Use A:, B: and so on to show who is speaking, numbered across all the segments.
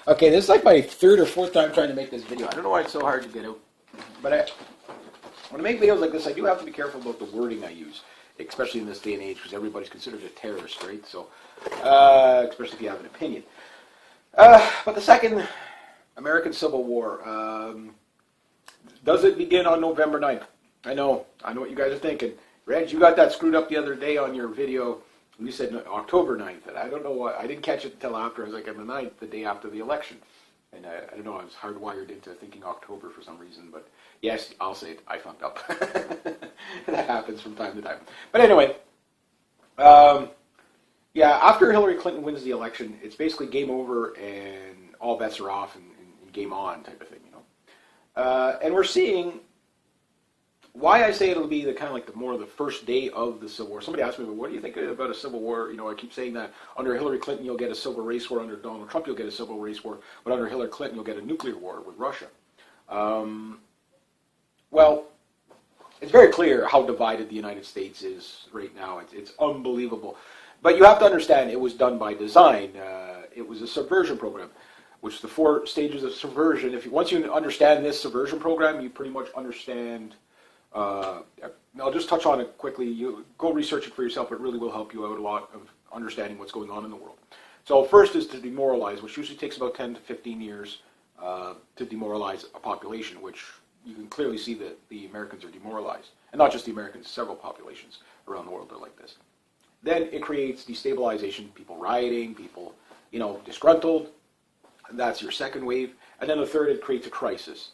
A: Okay, this is like my third or fourth time trying to make this video. I don't know why it's so hard to get out. But when I make videos like this, I do have to be careful about the wording I use, especially in this day and age, because everybody's considered a terrorist, right? So, especially if you have an opinion. But the Second American Civil War, does it begin on November 9th? I know what you guys are thinking. Reg, you got that screwed up the other day on your video. You said October 9th, and I don't know why. I didn't catch it until after. I was like, on the 9th, the day after the election. And I don't know, I was hardwired into thinking October for some reason. But yes, I'll say it, I fucked up. That happens from time to time. But anyway, yeah, after Hillary Clinton wins the election, it's basically game over and all bets are off and game on type of thing, you know. And we're seeing why I say it'll be the kind of like the more of the first day of the Civil War. Somebody asked me, well, what do you think about a Civil War? You know, I keep saying that under Hillary Clinton you'll get a civil race war, under Donald Trump you'll get a civil race war, but under Hillary Clinton you'll get a nuclear war with Russia. Well, it's very clear how divided the United States is right now. It's unbelievable. But you have to understand it was done by design. It was a subversion program, which the 4 stages of subversion, once you understand this subversion program, you pretty much understand. I'll just touch on it quickly. You go research it for yourself. It really will help you out a lot of understanding what's going on in the world. So first is to demoralize, which usually takes about 10 to 15 years to demoralize a population, which you can clearly see that the Americans are demoralized. And not just the Americans, several populations around the world are like this. Then it creates destabilization, people rioting, people, disgruntled. That's your second wave. And then the third, it creates a crisis.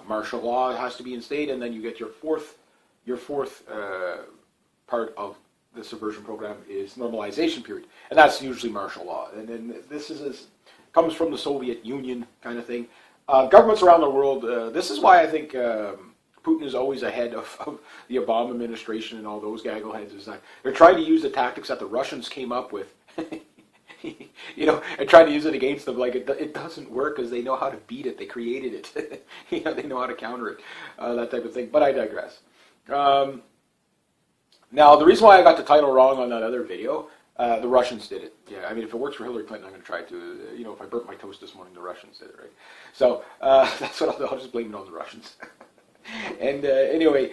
A: Martial law has to be instated, and then you get your fourth part of the subversion program is normalization period, and that's usually martial law. And then this comes from the Soviet Union kind of thing. Governments around the world. This is why I think Putin is always ahead of the Obama administration and all those gaggle heads. Is that they're trying to use the tactics that the Russians came up with. And trying to use it against them, like it doesn't work because they know how to beat it. They created it. They know how to counter it, that type of thing. But I digress. Now, the reason why I got the title wrong on that other video, the Russians did it. Yeah, I mean, if it works for Hillary Clinton, I'm going to try to. If I burnt my toast this morning, the Russians did it, right? So that's what I'll just blame it on the Russians. And anyway.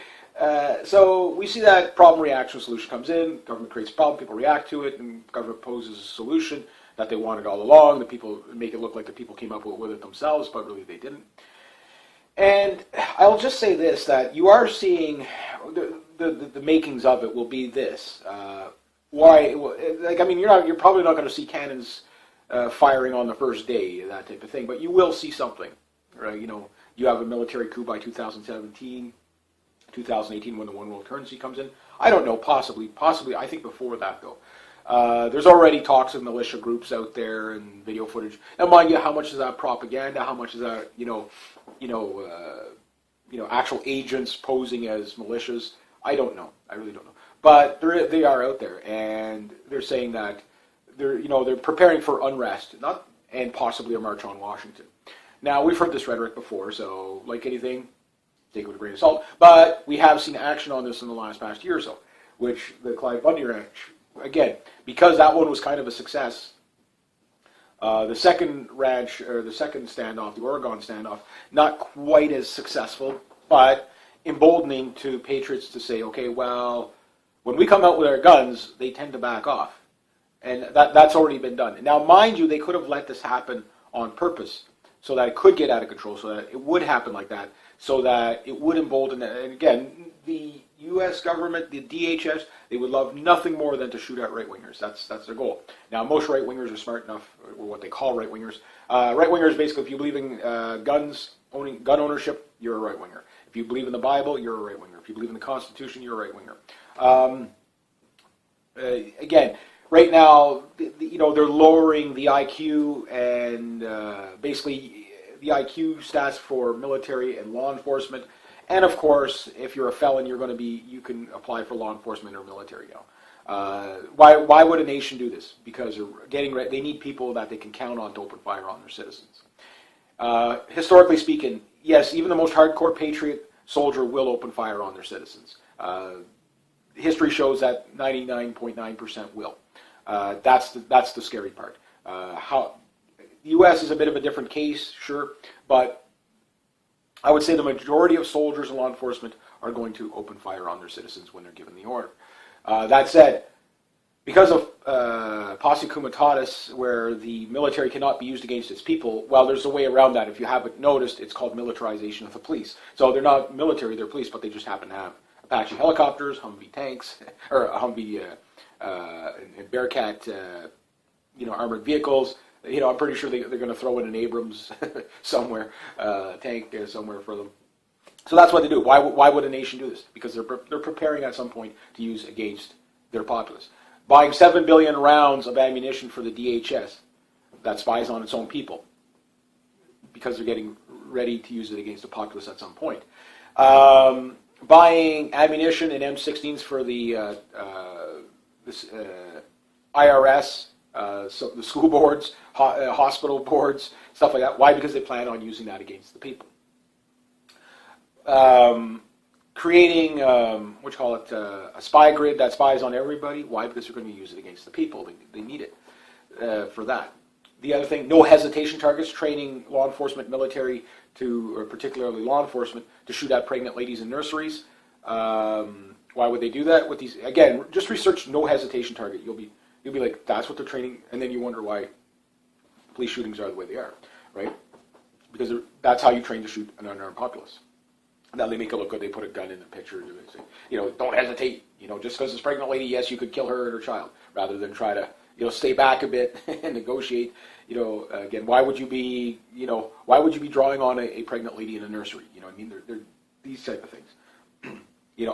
A: So we see that problem, reaction, solution comes in, government creates a problem, people react to it, and government poses a solution that they wanted all along. The people make it look like the people came up with it themselves, but really they didn't. And I'll just say this, that you are seeing the makings of it will be this. Why? Like, I mean, you're probably not going to see cannons firing on the first day, that type of thing, but you will see something. Right? You have a military coup by 2017. 2018 when the one world currency comes in. I don't know, possibly. I think before that though. There's already talks of militia groups out there and video footage. Now, mind you, how much is that propaganda? How much is that actual agents posing as militias? I don't know. I really don't know. But they are out there, and they're saying that they're preparing for unrest, and possibly a march on Washington. Now, we've heard this rhetoric before, so like anything, take it with a grain of salt, but we have seen action on this in the past year or so, which the Clive Bundy ranch, again, because that one was kind of a success, the second ranch, or the second standoff, the Oregon standoff, not quite as successful, but emboldening to patriots to say, okay, well, when we come out with our guns, they tend to back off. And that's already been done. Now, mind you, they could have let this happen on purpose, so that it could get out of control, so that it would happen like that, so that it would embolden, and again, the U.S. government, the DHS, they would love nothing more than to shoot at right-wingers. That's their goal. Now, most right-wingers are smart enough, or what they call right-wingers. Right-wingers, basically, if you believe in gun ownership, you're a right-winger. If you believe in the Bible, you're a right-winger. If you believe in the Constitution, you're a right-winger. Again, right now, they're lowering the IQ, and basically the IQ stats for military and law enforcement. And of course, if you're a felon, you can apply for law enforcement or military now. Why would a nation do this? Because they need people that they can count on to open fire on their citizens. Historically speaking, yes, even the most hardcore patriot soldier will open fire on their citizens. History shows that 99.9% will. That's the scary part. the U.S. is a bit of a different case, sure, but I would say the majority of soldiers and law enforcement are going to open fire on their citizens when they're given the order. That said, because of posse comitatus, where the military cannot be used against its people, well, there's a way around that. If you haven't noticed, it's called militarization of the police. So they're not military, they're police, but they just happen to have Apache helicopters, Humvee tanks, or Humvee and Bearcat, armored vehicles. I'm pretty sure they're going to throw in an Abrams somewhere, tank somewhere for them. So that's what they do. Why would a nation do this? Because they're preparing at some point to use against their populace. Buying 7 billion rounds of ammunition for the DHS that spies on its own people, because they're getting ready to use it against the populace at some point. Buying ammunition and M16s for the IRS, so the school boards, hospital boards, stuff like that. Why? Because they plan on using that against the people. Creating, a spy grid that spies on everybody. Why? Because they're going to use it against the people. They need it for that. The other thing, no hesitation targets, training law enforcement, military, or particularly law enforcement, to shoot at pregnant ladies in nurseries. Why would they do that? With these, again, just research no hesitation target. You'll be like, that's what they're training, and then you wonder why police shootings are the way they are, right? Because that's how you train to shoot an unarmed populace. Now they make it look good. They put a gun in the picture. They say, don't hesitate. Just because it's a pregnant lady, yes, you could kill her and her child, rather than try to, stay back a bit and negotiate. Again, why would you be drawing on a pregnant lady in a nursery? They're these type of things.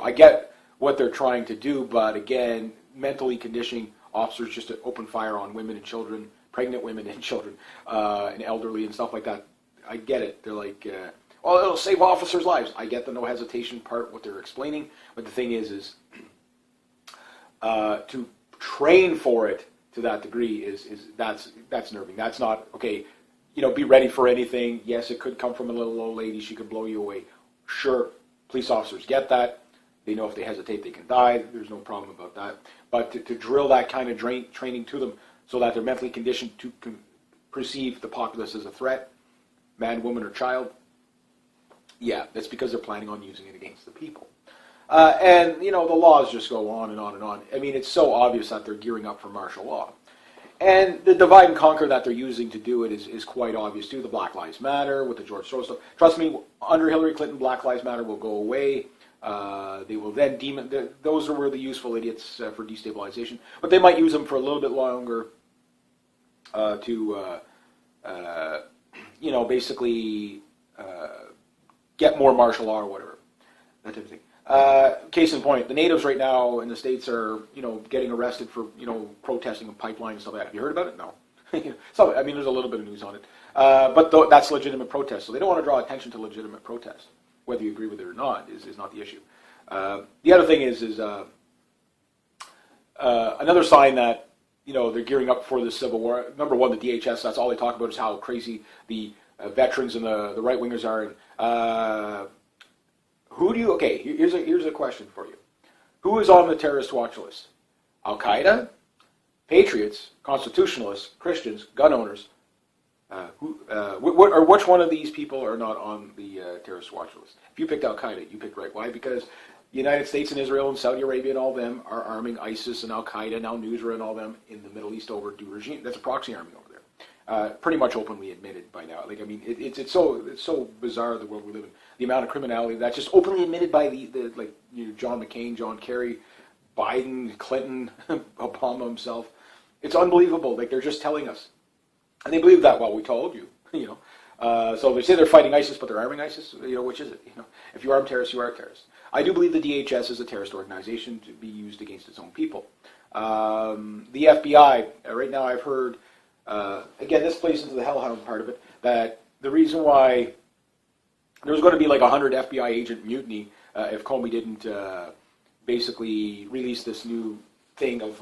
A: I get what they're trying to do, but again, mentally conditioning officers just to open fire on women and children, pregnant women and children, and elderly and stuff like that. I get it. They're like, well, it'll save officers' lives. I get the no hesitation part, what they're explaining, but the thing is to train for it to that degree that's nerving. That's not okay. Be ready for anything. Yes, it could come from a little old lady. She could blow you away. Sure, police officers get that. They know if they hesitate, they can die. There's no problem about that. But to drill that kind of training to them so that they're mentally conditioned to perceive the populace as a threat, man, woman, or child, yeah, that's because they're planning on using it against the people. And the laws just go on and on and on. I mean, it's so obvious that they're gearing up for martial law. And the divide and conquer that they're using to do it is quite obvious too. The Black Lives Matter with the George Soros stuff. Trust me, under Hillary Clinton, Black Lives Matter will go away. They will then those were the useful idiots for destabilization. But they might use them for a little bit longer to basically get more martial law or whatever, that type of thing. Case in point, the natives right now in the States are, getting arrested for, protesting a pipeline and stuff like that. Have you heard about it? No. So, there's a little bit of news on it. But that's legitimate protest. So they don't want to draw attention to legitimate protest. Whether you agree with it or not is not the issue. The other thing is another sign that, they're gearing up for the Civil War. Number one, the DHS, that's all they talk about is how crazy the veterans and the right-wingers are. Here's a question for you. Who is on the terrorist watch list? Al-Qaeda, patriots, constitutionalists, Christians, gun owners. Which one of these people are not on the terrorist watch list? If you picked Al-Qaeda, you picked right. Why? Because the United States and Israel and Saudi Arabia and all them are arming ISIS and Al-Qaeda and Al-Nusra and all them in the Middle East over to regime. That's a proxy army over there. Pretty much openly admitted by now. It's so bizarre the world we live in. The amount of criminality that's just openly admitted by John McCain, John Kerry, Biden, Clinton, Obama himself. It's unbelievable. They're just telling us. And they believe that, well, we told you, So they say they're fighting ISIS, but they're arming ISIS. Which is it? If you arm terrorists, you are a terrorist. I do believe the DHS is a terrorist organization to be used against its own people. The FBI, right now I've heard, again, this plays into the hellhound part of it, that the reason why there's going to be like 100 FBI agent mutiny if Comey didn't basically release this new thing of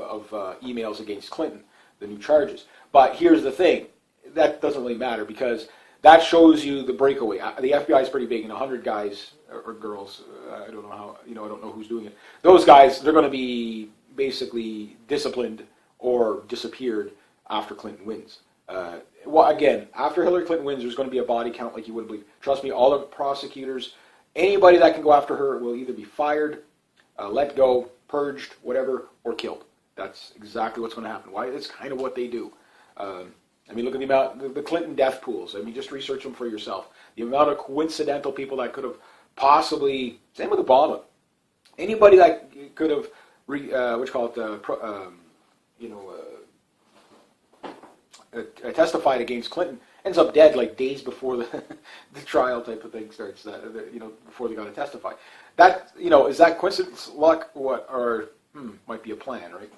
A: emails against Clinton, the new charges. But here's the thing. That doesn't really matter because that shows you the breakaway. The FBI is pretty big, and 100 guys or girls, I don't know how, I don't know who's doing it. Those guys, they're going to be basically disciplined or disappeared after Clinton wins. Well, again, after Hillary Clinton wins, there's going to be a body count like you wouldn't believe. Trust me, all the prosecutors, anybody that can go after her will either be fired, let go, purged, whatever, or killed. That's exactly what's going to happen. Why? It's kind of what they do. I mean, look at the amount, the Clinton death pools. I mean, just research them for yourself. The amount of coincidental people that could have possibly, same with Obama. Anybody that could have, testified against Clinton ends up dead like days before the trial type of thing starts. Before they got to testify. That is that coincidence, luck, what, or might be a plan, right?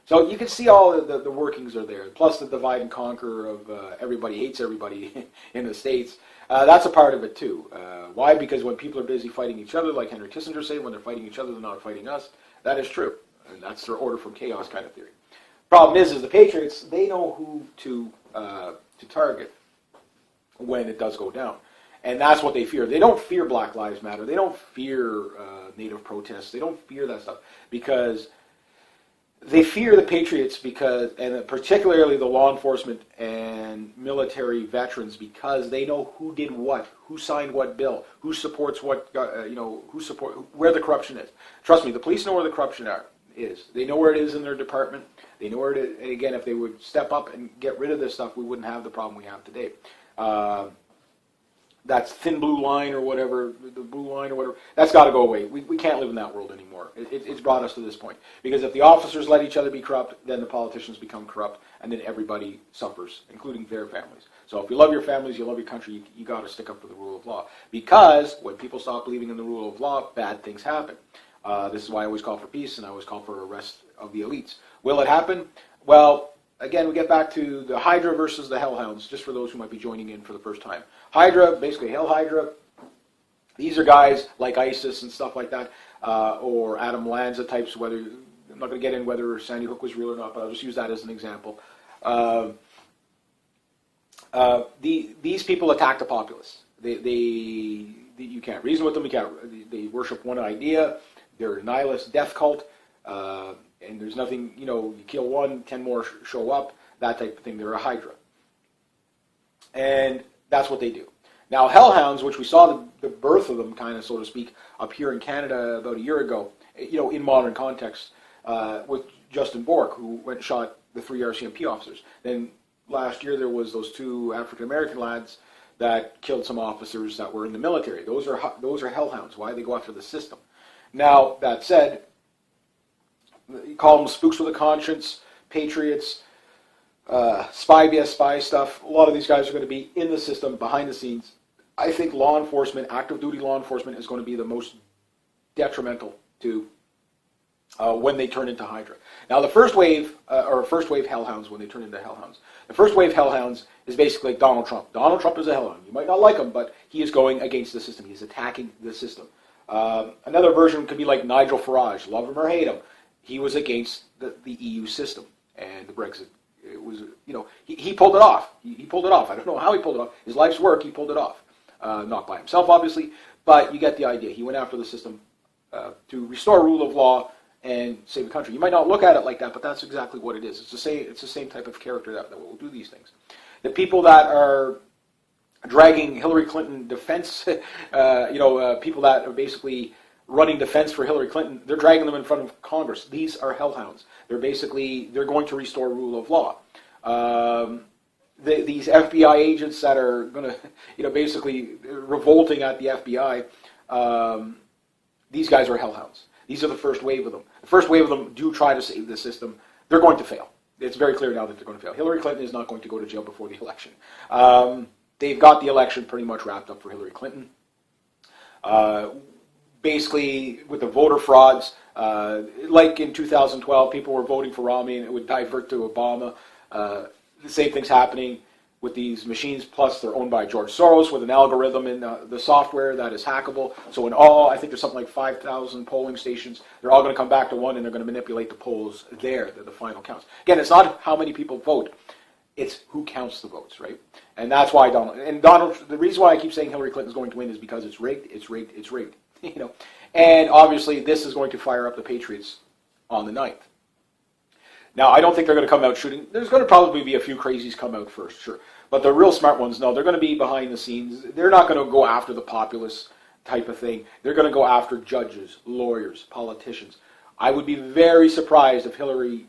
A: So you can see all the workings are there. Plus the divide and conquer of everybody hates everybody in the States. That's a part of it too. Why? Because when people are busy fighting each other, like Henry Kissinger said, when they're fighting each other, they're not fighting us. That is true. And that's their order from chaos kind of theory. Problem is the Patriots, they know who to target when it does go down. And that's what they fear. They don't fear Black Lives Matter. They don't fear Native protests. They don't fear that stuff because they fear the Patriots and particularly the law enforcement and military veterans, because they know who did what, who signed what bill, who supports what, where the corruption is. Trust me, the police know where the corruption is. They know where it is in their department. They know where it is. And again, if they would step up and get rid of this stuff, we wouldn't have the problem we have today. That's thin blue line or whatever, the blue line or whatever, that's got to go away. We can't live in that world anymore. It's brought us to this point. Because if the officers let each other be corrupt, then the politicians become corrupt, and then everybody suffers, including their families. So if you love your families, you love your country, you got to stick up for the rule of law. Because when people stop believing in the rule of law, bad things happen. This is why I always call for peace, and I always call for arrest of the elites. Will it happen? Well, again, we get back to the Hydra versus the Hellhounds, just for those who might be joining in for the first time. Hydra, basically Hell Hydra, these are guys like ISIS and stuff like that, or Adam Lanza types, I'm not going to get in whether Sandy Hook was real or not, but I'll just use that as an example. These people attack the populace. You can't reason with them, they worship one idea, they're a nihilist death cult, and there's nothing, you kill one, 10 more show up, that type of thing. They're a Hydra. And that's what they do. Now, Hellhounds, which we saw the birth of them, kind of, so to speak, up here in Canada about a year ago, in modern context, with Justin Bork, who went and shot the 3 RCMP officers. Then last year there was those 2 African-American lads that killed some officers that were in the military. Those are Hellhounds. Why? They go after the system. Now, that said, you call them spooks with a conscience, patriots, spy stuff. A lot of these guys are going to be in the system, behind the scenes. I think law enforcement, active duty law enforcement, is going to be the most detrimental to when they turn into Hydra. Now, the first wave Hellhounds, when they turn into Hellhounds, the first wave Hellhounds is basically like Donald Trump. Donald Trump is a Hellhound. You might not like him, but he is going against the system. He's attacking the system. Another version could be like Nigel Farage. Love him or hate him, he was against the EU system and the Brexit. It was, he pulled it off. He pulled it off. I don't know how he pulled it off. His life's work, he pulled it off. Not by himself, obviously, but you get the idea. He went after the system to restore rule of law and save the country. You might not look at it like that, but that's exactly what it is. It's the same type of character that will do these things. The people that are dragging Hillary Clinton defense, people that are basically running defense for Hillary Clinton, they're dragging them in front of Congress. These are Hellhounds. They're going to restore rule of law. These FBI agents that are going to, basically revolting at the FBI, these guys are Hellhounds. These are the first wave of them. The first wave of them do try to save the system. They're going to fail. It's very clear now that they're going to fail. Hillary Clinton is not going to go to jail before the election. They've got the election pretty much wrapped up for Hillary Clinton. Basically, with the voter frauds, like in 2012, people were voting for Romney and it would divert to Obama. The same thing's happening with these machines, plus they're owned by George Soros with an algorithm in the software that is hackable. So in all, I think there's something like 5,000 polling stations. They're all going to come back to one and they're going to manipulate the polls there, the final counts. Again, it's not how many people vote. It's who counts the votes, right? And that's why Donald, the reason why I keep saying Hillary Clinton's going to win is because it's rigged, it's rigged, it's rigged. And obviously this is going to fire up the Patriots on the 9th. Now, I don't think they're going to come out shooting. There's going to probably be a few crazies come out first, sure. But the real smart ones, no, they're going to be behind the scenes. They're not going to go after the populace type of thing. They're going to go after judges, lawyers, politicians. I would be very surprised if Hillary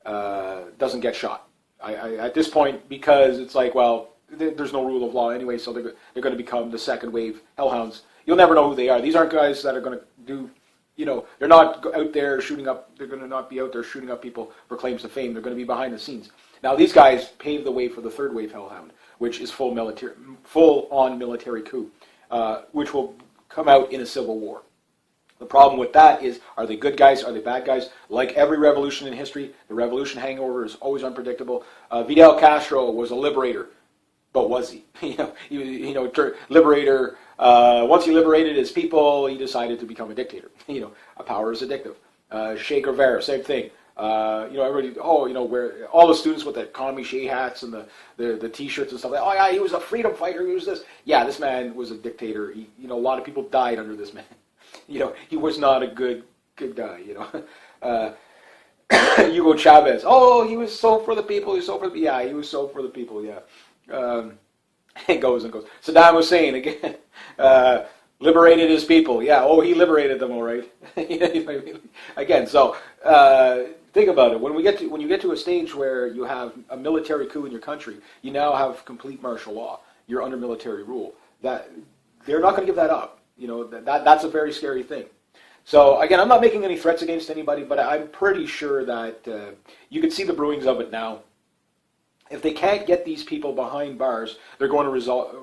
A: doesn't get shot. At this point, because it's like, well, there's no rule of law anyway, so they're going to become the second wave hellhounds. You'll never know who they are. These aren't guys that are going to do, they're not out there shooting up, they're going to not be out there shooting up people for claims to fame. They're going to be behind the scenes. Now, these guys paved the way for the third wave hellhound, which is full-on military coup, which will come out in a civil war. The problem with that is, are they good guys? Are they bad guys? Like every revolution in history, the revolution hangover is always unpredictable. Fidel Castro was a liberator, but was he? Liberator. Once he liberated his people, he decided to become a dictator. Power is addictive. Che Guevara, same thing. Everybody. Where all the students with the commie Che hats and the T-shirts and stuff. Like, oh yeah, he was a freedom fighter. He was this. Yeah, this man was a dictator. A lot of people died under this man. He was not a good guy. Hugo Chavez. Oh, he was so for the people. He was so for the. Yeah, he was so for the people. Yeah. It goes and goes. Saddam Hussein again. Liberated his people. Yeah. Oh, he liberated them. All right. Again. So think about it. When you get to a stage where you have a military coup in your country, you now have complete martial law. You're under military rule. That they're not going to give that up. That's a very scary thing. So, again, I'm not making any threats against anybody, but I'm pretty sure that you can see the brewings of it now. If they can't get these people behind bars, they're going to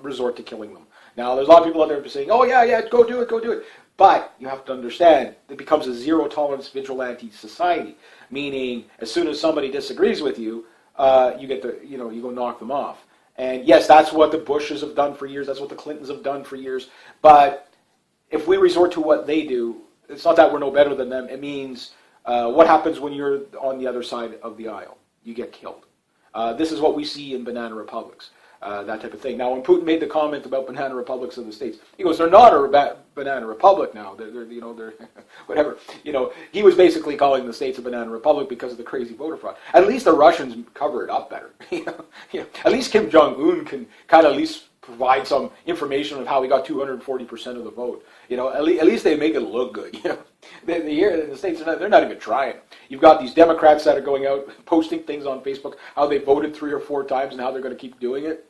A: resort to killing them. Now, there's a lot of people out there saying, oh, yeah, go do it. But you have to understand, it becomes a zero-tolerance vigilante society, meaning as soon as somebody disagrees with you, you go knock them off. And, yes, that's what the Bushes have done for years. That's what the Clintons have done for years. But if we resort to what they do, it's not that we're no better than them. It means what happens when you're on the other side of the aisle? You get killed. This is what we see in banana republics, that type of thing. Now, when Putin made the comment about banana republics of the States, he goes, they're not a banana republic now. They're whatever. He was basically calling the States a banana republic because of the crazy voter fraud. At least the Russians cover it up better. At least Kim Jong-un can kind of at least provide some information of how he got 240% of the vote. At least they make it look good. Here in the States, they're not even trying. You've got these Democrats that are going out posting things on Facebook, how they voted 3 or 4 times and how they're going to keep doing it.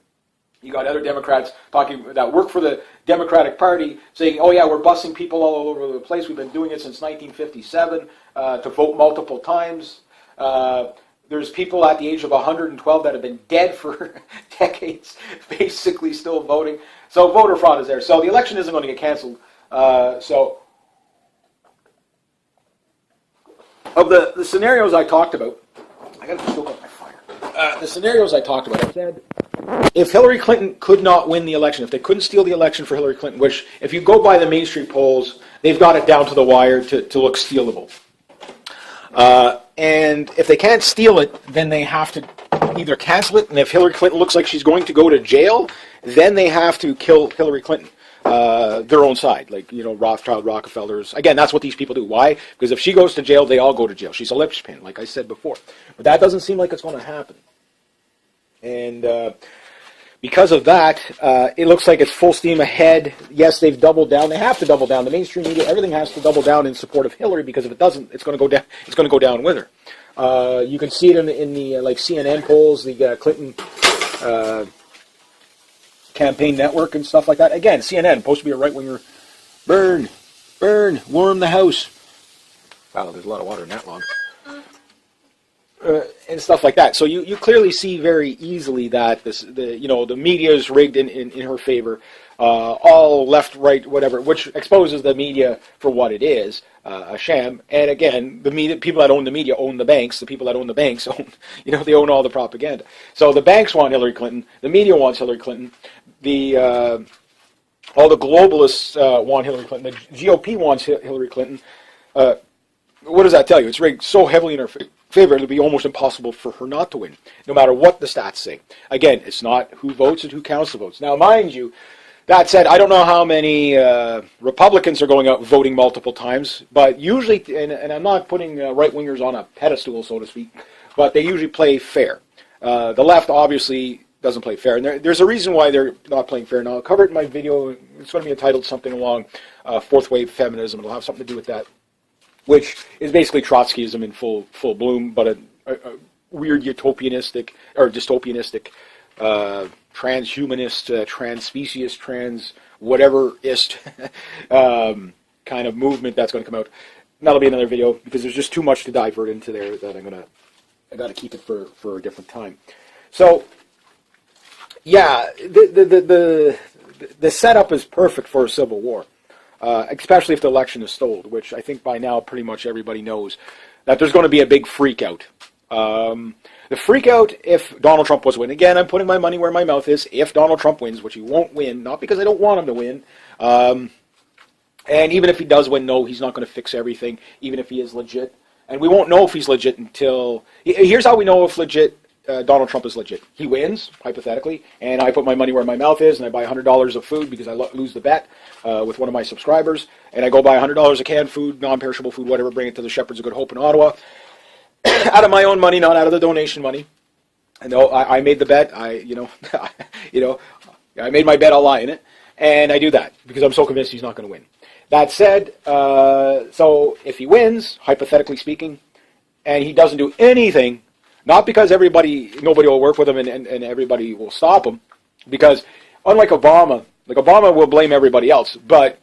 A: You got other Democrats that work for the Democratic Party saying, oh yeah, we're busing people all over the place. We've been doing it since 1957 to vote multiple times. There's people at the age of 112 that have been dead for decades, basically still voting. So voter fraud is there. So the election isn't going to get canceled. So of the scenarios I talked about, I got to stoke up my fire. The scenarios I talked about, I said, if Hillary Clinton could not win the election, if they couldn't steal the election for Hillary Clinton, which if you go by the Main Street polls, they've got it down to the wire to look stealable. And if they can't steal it, then they have to either cancel it, and if Hillary Clinton looks like she's going to go to jail, then they have to kill Hillary Clinton, their own side, like, Rothschild, Rockefellers. Again, that's what these people do. Why? Because if she goes to jail, they all go to jail. She's a linchpin, like I said before. But that doesn't seem like it's going to happen. And because of that, it looks like it's full steam ahead. Yes, they've doubled down. They have to double down. The mainstream media, everything has to double down in support of Hillary, because if it doesn't, it's going to go down. It's going to go down with her. You can see it in the like CNN polls, the Clinton campaign network and stuff like that. Again, CNN supposed to be a right winger. Burn, warm the house. Wow, there's a lot of water in that log. And stuff like that. So you clearly see very easily that the media is rigged in her favor, all left, right, whatever, which exposes the media for what it is, a sham. And again, the media, people that own the media own the banks. The people that own the banks own, they own all the propaganda. So the banks want Hillary Clinton. The media wants Hillary Clinton. All the globalists want Hillary Clinton. The GOP wants Hillary Clinton. What does that tell you? It's rigged so heavily in her favor, it'll be almost impossible for her not to win, no matter what the stats say. Again, it's not who votes and who counts the votes. Now, mind you, That said, I don't know how many Republicans are going out voting multiple times, but usually, and I'm not putting right-wingers on a pedestal, so to speak, but they usually play fair. The left obviously doesn't play fair, and there's a reason why they're not playing fair. Now, I'll cover it in my video. It's going to be entitled something along fourth wave feminism. It'll have something to do with that, which is basically Trotskyism in full bloom, but a weird utopianistic or dystopianistic transhumanist, transspeciest, trans whatever-ist kind of movement that's going to come out. And that'll be another video because there's just too much to divert into there that I got to keep it for a different time. So, yeah, the setup is perfect for a civil war, especially if the election is stolen, which I think by now pretty much everybody knows that there's going to be a big freak out. The freak out if Donald Trump was to win. Again, I'm putting my money where my mouth is. If Donald Trump wins, which he won't win, not because I don't want him to win, and even if he does win, no, he's not going to fix everything, even if he is legit. And we won't know if he's legit until... Here's how we know if Donald Trump is legit. He wins, hypothetically, and I put my money where my mouth is, and I buy $100 of food because I lose the bet with one of my subscribers, and I go buy $100 of canned food, non-perishable food, whatever, bring it to the Shepherds of Good Hope in Ottawa, out of my own money, not out of the donation money. And I made the bet. I made my bet. I'll lie in it, and I do that because I'm so convinced he's not going to win. That said, so if he wins, hypothetically speaking, and he doesn't do anything, not because nobody will work with him and everybody will stop him, because unlike Obama, Obama will blame everybody else, but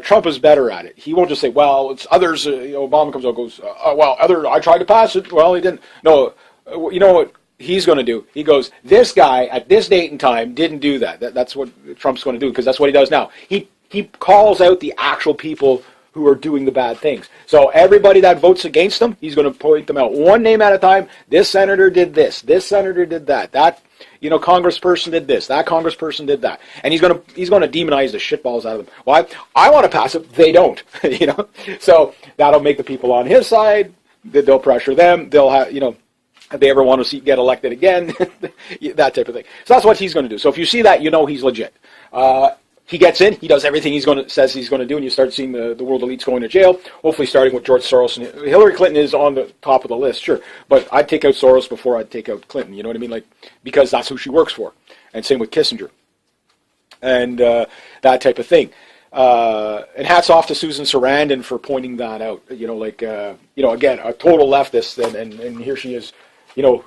A: Trump is better at it. He won't just say, well, it's others. Obama comes out and goes, I tried to pass it. Well, he didn't. No, you know what he's going to do? He goes, this guy at this date and time didn't do that. That's what Trump's going to do because that's what he does now. He calls out the actual people who are doing the bad things. So everybody that votes against him, he's going to point them out one name at a time. This senator did this. This senator did that. That congressperson did this. That congressperson did that. And he's going to demonize the shitballs out of them. Why? I want to pass it. They don't. So that'll make the people on his side. They'll pressure them. They'll have if they ever want to get elected again, that type of thing. So that's what he's going to do. So if you see that, he's legit. He gets in, he does everything says he's going to do, and you start seeing the world elites going to jail, hopefully starting with George Soros. And Hillary Clinton is on the top of the list, sure, but I'd take out Soros before I'd take out Clinton, you know what I mean? Because that's who she works for. And same with Kissinger. And that type of thing. And hats off to Susan Sarandon for pointing that out. Again, a total leftist, and here she is,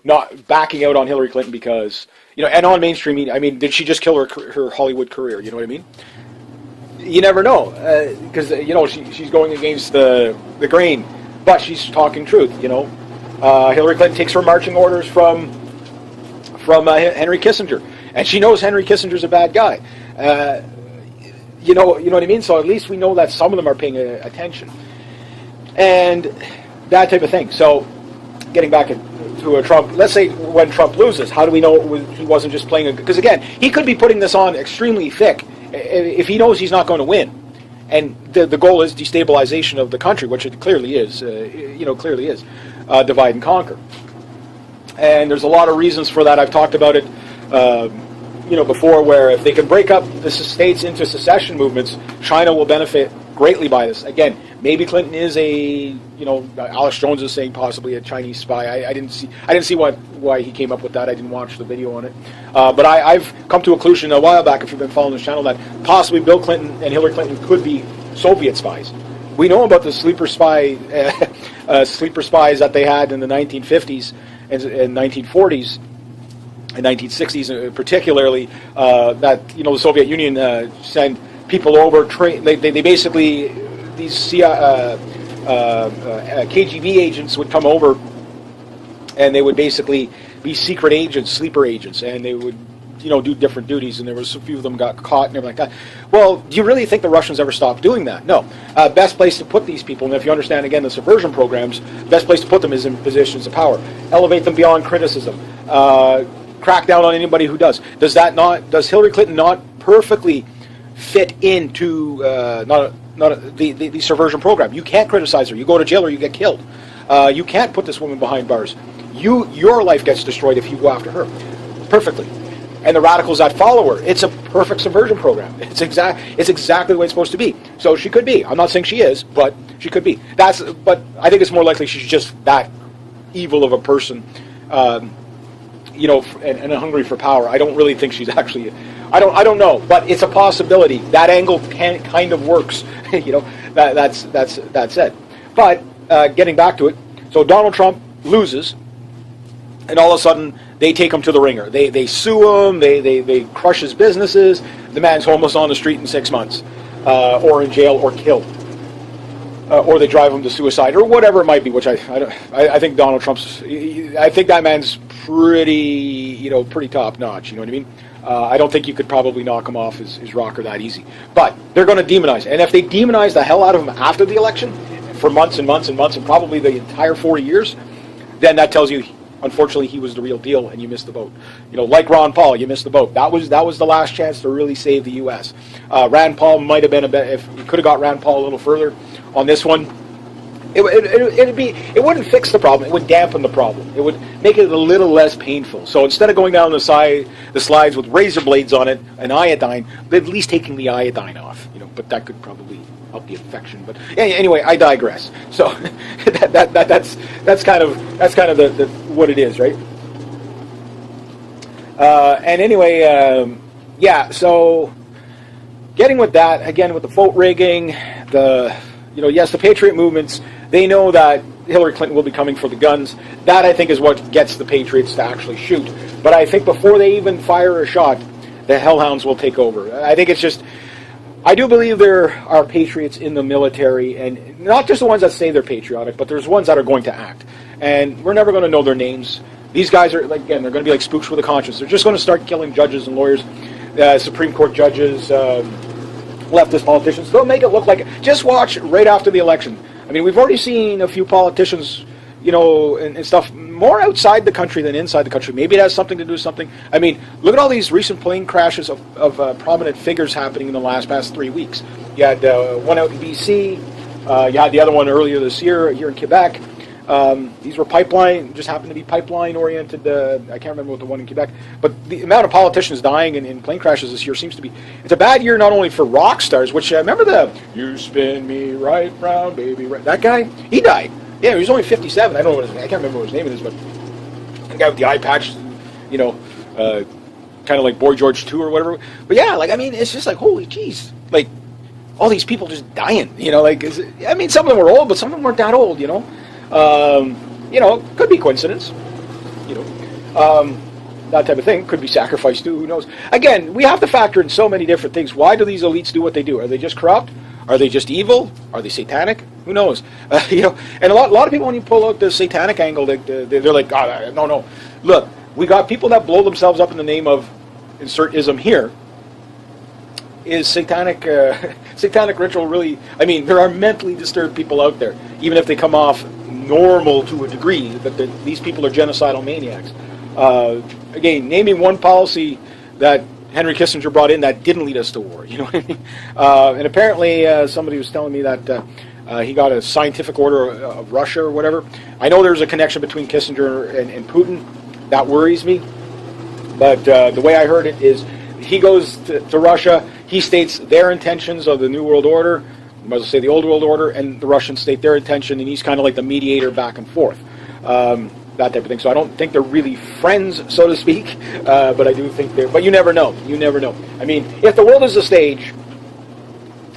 A: not backing out on Hillary Clinton because... and on mainstream media, I mean, did she just kill her Hollywood career? You know what I mean? You never know, because she's going against the grain, but she's talking truth. Hillary Clinton takes her marching orders from Henry Kissinger, and she knows Henry Kissinger's a bad guy. You know what I mean? So at least we know that some of them are paying attention, and that type of thing. So, getting back to a Trump, let's say when Trump loses, how do we know he wasn't just playing because again, he could be putting this on extremely thick if he knows he's not going to win, and the goal is destabilization of the country, which it clearly is, divide and conquer. And there's a lot of reasons for that. I've talked about it, before, where if they can break up the states into secession movements, China will benefit greatly by this. Again, maybe Clinton is Alex Jones is saying possibly a Chinese spy. I didn't see why he came up with that. I didn't watch the video on it. But I've come to a conclusion a while back, if you've been following this channel, that possibly Bill Clinton and Hillary Clinton could be Soviet spies. We know about the sleeper spies that they had in the 1950s and 1940s and 1960s, particularly that the Soviet Union sent people over. They basically, these KGB agents would come over, and they would basically be secret agents, sleeper agents, and they would do different duties, and there was a few of them got caught and everything like that. Well, do you really think the Russians ever stopped doing that? No. Best place to put these people, and if you understand again the subversion programs, best place to put them is in positions of power. Elevate them beyond criticism. Crack down on anybody who does. Does Hillary Clinton not perfectly fit into the subversion program? You can't criticize her. You go to jail or you get killed. You can't put this woman behind bars. Your life gets destroyed if you go after her. Perfectly. and the radicals that follow her. It's a perfect subversion program. It's exactly the way it's supposed to be. So she could be. I'm not saying she is, but she could be. But I think it's more likely she's just that evil of a person, and hungry for power. I don't really think she's actually. I don't know, but it's a possibility. That angle kind of works. That's it. But getting back to it, so Donald Trump loses, and all of a sudden they take him to the ringer. They sue him. They crush his businesses. The man's homeless on the street in 6 months, or in jail, or killed, or they drive him to suicide, or whatever it might be. Which I think Donald Trump's. I think that man's pretty top notch. You know what I mean? I don't think you could probably knock him off his rocker that easy. But they're going to demonize. And if they demonize the hell out of him after the election, for months and months and months, and probably the entire 40 years, then that tells you, unfortunately, he was the real deal and you missed the boat. Like Ron Paul, you missed the boat. That was the last chance to really save the U.S. Rand Paul might have been if you could have got Rand Paul a little further on this one. It wouldn't fix the problem. It would dampen the problem. It would make it a little less painful. So instead of going down the slides with razor blades on it and iodine, at least taking the iodine off. But that could probably help the infection. But anyway, I digress. So that's kind of the what it is, right? And anyway, So getting with that again with the vote rigging, yes, the Patriot movements. They know that Hillary Clinton will be coming for the guns. That, I think, is what gets the Patriots to actually shoot. But I think before they even fire a shot, the hellhounds will take over. I think it's just... I do believe there are patriots in the military, and not just the ones that say they're patriotic, but there's ones that are going to act. And we're never going to know their names. These guys are, again, they're going to be like spooks with a conscience. They're just going to start killing judges and lawyers, Supreme Court judges, leftist politicians. They'll make it look like it. Just watch right after the election. I mean, we've already seen a few politicians, and stuff more outside the country than inside the country. Maybe it has something to do with something. I mean, look at all these recent plane crashes of prominent figures happening in the past 3 weeks. You had one out in B.C. You had the other one earlier this year here in Quebec. These were just happened to be pipeline-oriented. I can't remember what the one in Quebec. But the amount of politicians dying in plane crashes this year seems to be... It's a bad year not only for rock stars, which, remember You Spin Me Right Round, Baby, right? That guy? He died. Yeah, he was only 57. I don't know I can't remember what his name is, but the guy with the eye patch, kind of like Boy George 2 or whatever. But yeah, it's just like, holy jeez. All these people just dying, some of them were old, but some of them weren't that old, could be coincidence, that type of thing. Could be sacrifice too, who knows. Again, we have to factor in so many different things. Why do these elites do what they do? Are they just corrupt? Are they just evil? Are they satanic? Who knows? And a lot of people, when you pull out the satanic angle, they're like, oh, no. Look, we got people that blow themselves up in the name of insert ism here. Is satanic ritual really... I mean, there are mentally disturbed people out there, even if they come off normal to a degree, that these people are genocidal maniacs. Again, naming one policy that Henry Kissinger brought in that didn't lead us to war. You know what I mean? And apparently somebody was telling me that he got a scientific order of Russia or whatever. I know there's a connection between Kissinger and Putin. That worries me. But the way I heard it is he goes to Russia. He states their intentions of the New World Order, I might as well say the Old World Order, and the Russians state their intention, and he's kind of like the mediator back and forth. That type of thing. So I don't think they're really friends, so to speak, but I do think they're... But you never know. You never know. I mean, if the world is a stage,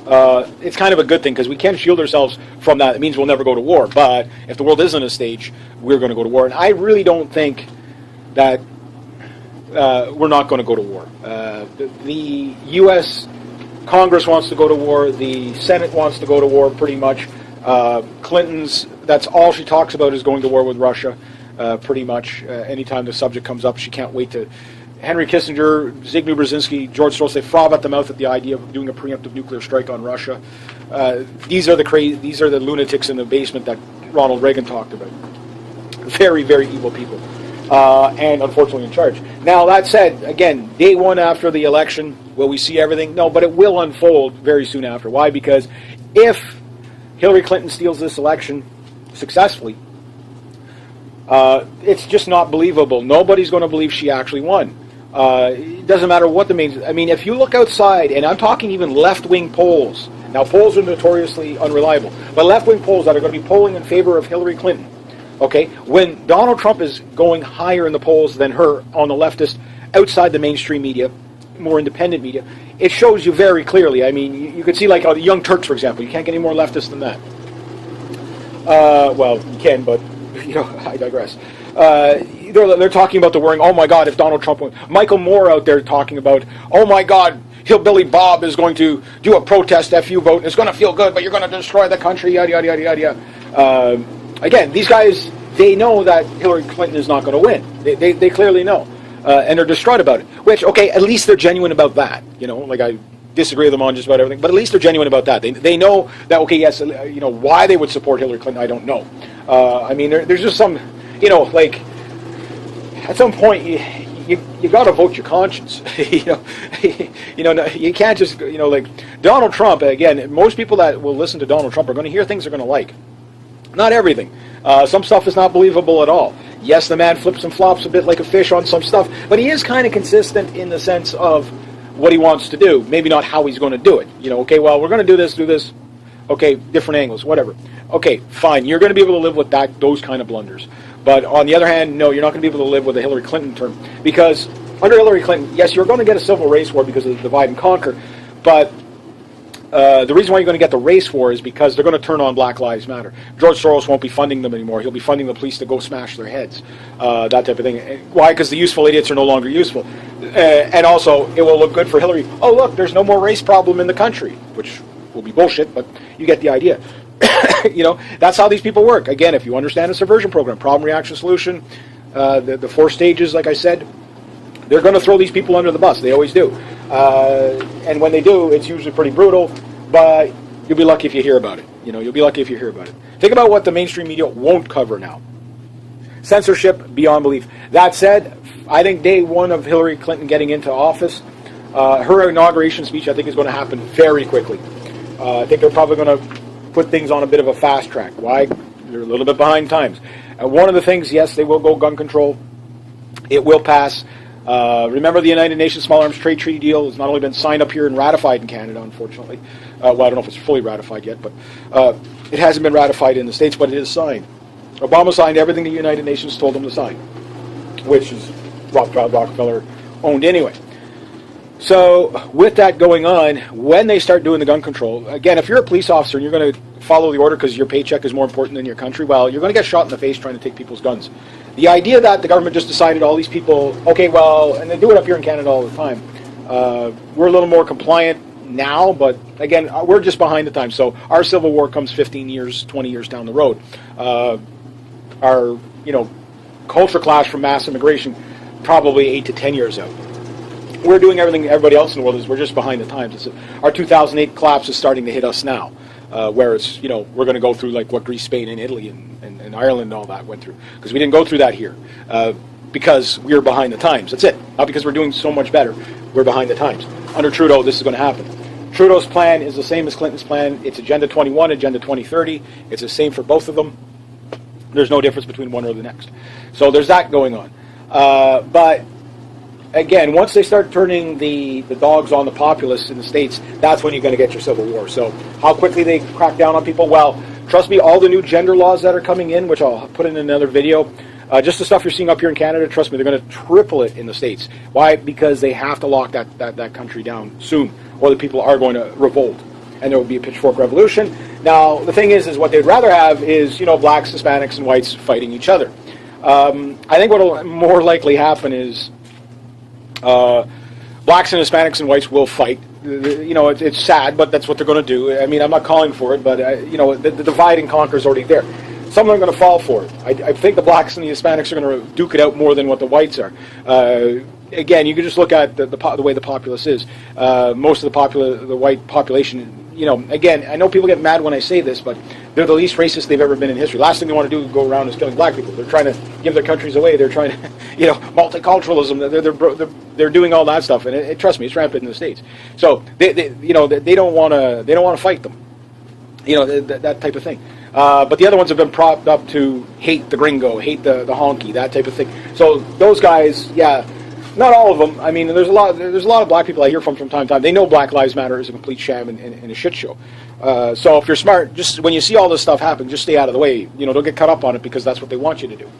A: it's kind of a good thing, because we can shield ourselves from that. It means we'll never go to war. But if the world isn't a stage, we're going to go to war. And I really don't think that we're not going to go to war. The U.S. Congress wants to go to war. The Senate wants to go to war, pretty much. Clinton's, that's all she talks about, is going to war with Russia, pretty much. Anytime the subject comes up, she can't wait to... Henry Kissinger, Zbigniew Brzezinski, George Soros, they froth at the mouth at the idea of doing a preemptive nuclear strike on Russia. These are the lunatics in the basement that Ronald Reagan talked about. Very, very evil people. And unfortunately in charge. Now, that said, again, day one after the election, will we see everything? No, but it will unfold very soon after. Why? Because if Hillary Clinton steals this election successfully, it's just not believable. Nobody's going to believe she actually won.
B: It doesn't matter what the main... I mean, if you look outside, and I'm talking even left-wing polls. Now, polls are notoriously unreliable. But left-wing polls that are going to be polling in favor of Hillary Clinton, okay, when Donald Trump is going higher in the polls than her on the leftist, outside the mainstream media, more independent media, it shows you very clearly. I mean, you could see like the Young Turks, for example. You can't get any more leftist than that. Well, you can, but I digress. They're talking about the worrying. Oh my God, if Donald Trump went, Michael Moore out there talking about, oh my God, Hillbilly Bob is going to do a protest FU vote. And it's going to feel good, but you're going to destroy the country. Yada yada yada yada yada. Again, these guys, they know that Hillary Clinton is not going to win. They clearly know. And they're distraught about it. Which, okay, at least they're genuine about that. Like I disagree with them on just about everything, but at least they're genuine about that. They know that, okay, yes, why they would support Hillary Clinton, I don't know. I mean, there's just some, like, at some point, you got to vote your conscience. You can't just, like, Donald Trump, again, most people that will listen to Donald Trump are going to hear things they're going to like. Not everything. Some stuff is not believable at all. Yes, the man flips and flops a bit like a fish on some stuff, but he is kind of consistent in the sense of what he wants to do. Maybe not how he's going to do it. Okay, well, we're going to do this. Okay, different angles, whatever. Okay, fine. You're going to be able to live with those kind of blunders. But on the other hand, no, you're not going to be able to live with a Hillary Clinton term. Because under Hillary Clinton, yes, you're going to get a civil race war because of the divide and conquer, but the reason why you're going to get the race war is because they're going to turn on Black Lives Matter. George Soros won't be funding them anymore. He'll be funding the police to go smash their heads, that type of thing. Why? Because the useful idiots are no longer useful. And also, it will look good for Hillary. Oh, look, there's no more race problem in the country, which will be bullshit, but you get the idea. That's how these people work. Again, if you understand a subversion program, problem, reaction, solution, the 4 stages, like I said, they're going to throw these people under the bus. They always do. And when they do, it's usually pretty brutal, but you'll be lucky if you hear about it. You'll be lucky if you hear about it. Think about what the mainstream media won't cover now. Censorship beyond belief. That said, I think day one of Hillary Clinton getting into office, her inauguration speech, I think, is going to happen very quickly. I think they're probably going to put things on a bit of a fast track. Why? They're a little bit behind times. One of the things, yes, they will go gun control. It will pass. Remember the United Nations Small Arms Trade Treaty deal has not only been signed up here and ratified in Canada, unfortunately. Well, I don't know if it's fully ratified yet, but it hasn't been ratified in the States, but it is signed. Obama signed everything the United Nations told him to sign, which is Rockefeller owned anyway. So with that going on, when they start doing the gun control, again, if you're a police officer and you're going to follow the order because your paycheck is more important than your country, well, you're going to get shot in the face trying to take people's guns. The idea that the government just decided all these people, okay, well, and they do it up here in Canada all the time, we're a little more compliant now, but again, we're just behind the times. So our civil war comes 15 years, 20 years down the road. Our, culture clash from mass immigration, probably 8 to 10 years out. We're doing everything everybody else in the world is. We're just behind the times. Our 2008 collapse is starting to hit us now, where it's, we're going to go through like what Greece, Spain, and Italy, and Ireland and all that went through. Because we didn't go through that here. Because we're behind the times. That's it. Not because we're doing so much better. We're behind the times. Under Trudeau, this is going to happen. Trudeau's plan is the same as Clinton's plan. It's Agenda 21, Agenda 2030. It's the same for both of them. There's no difference between one or the next. So there's that going on. But again, once they start turning the dogs on the populace in the States, that's when you're going to get your civil war. So how quickly they crack down on people? Well, trust me, all the new gender laws that are coming in, which I'll put in another video, just the stuff you're seeing up here in Canada, trust me, they're going to triple it in the States. Why? Because they have to lock that country down soon, or the people are going to revolt, and there will be a pitchfork revolution. Now, the thing is what they'd rather have is, blacks, Hispanics, and whites fighting each other. I think what will more likely happen is blacks and Hispanics and whites will fight. It's sad, but that's what they're going to do. I mean, I'm not calling for it, but, the divide and conquer is already there. Some of them are going to fall for it. I think the blacks and the Hispanics are going to duke it out more than what the whites are. Again, you can just look at the way the populace is. Most of the white population, again, I know people get mad when I say this, but they're the least racist they've ever been in history. Last thing they want to do is go around is killing black people. They're trying to give their countries away. They're trying to, multiculturalism. They're doing all that stuff, and trust me, it's rampant in the States. So they don't want to fight them. That type of thing. But the other ones have been propped up to hate the gringo, hate the honky, that type of thing. So those guys, yeah, Not all of them. I mean, there's a lot of black people I hear from time to time. They know Black Lives Matter is a complete sham and a shit show. So if you're smart, just when you see all this stuff happen, just stay out of the way. Don't get caught up on it because that's what they want you to do.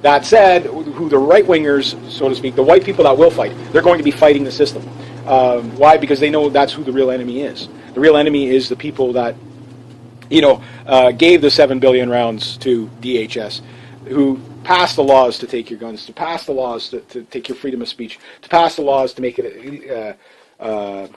B: That said, who the right wingers, so to speak, the white people that will fight, they're going to be fighting the system. Why? Because they know that's who the real enemy is. The real enemy is the people that gave the 7 billion rounds to DHS, who passed the laws to take your guns, to pass the laws to take your freedom of speech, to pass the laws to make it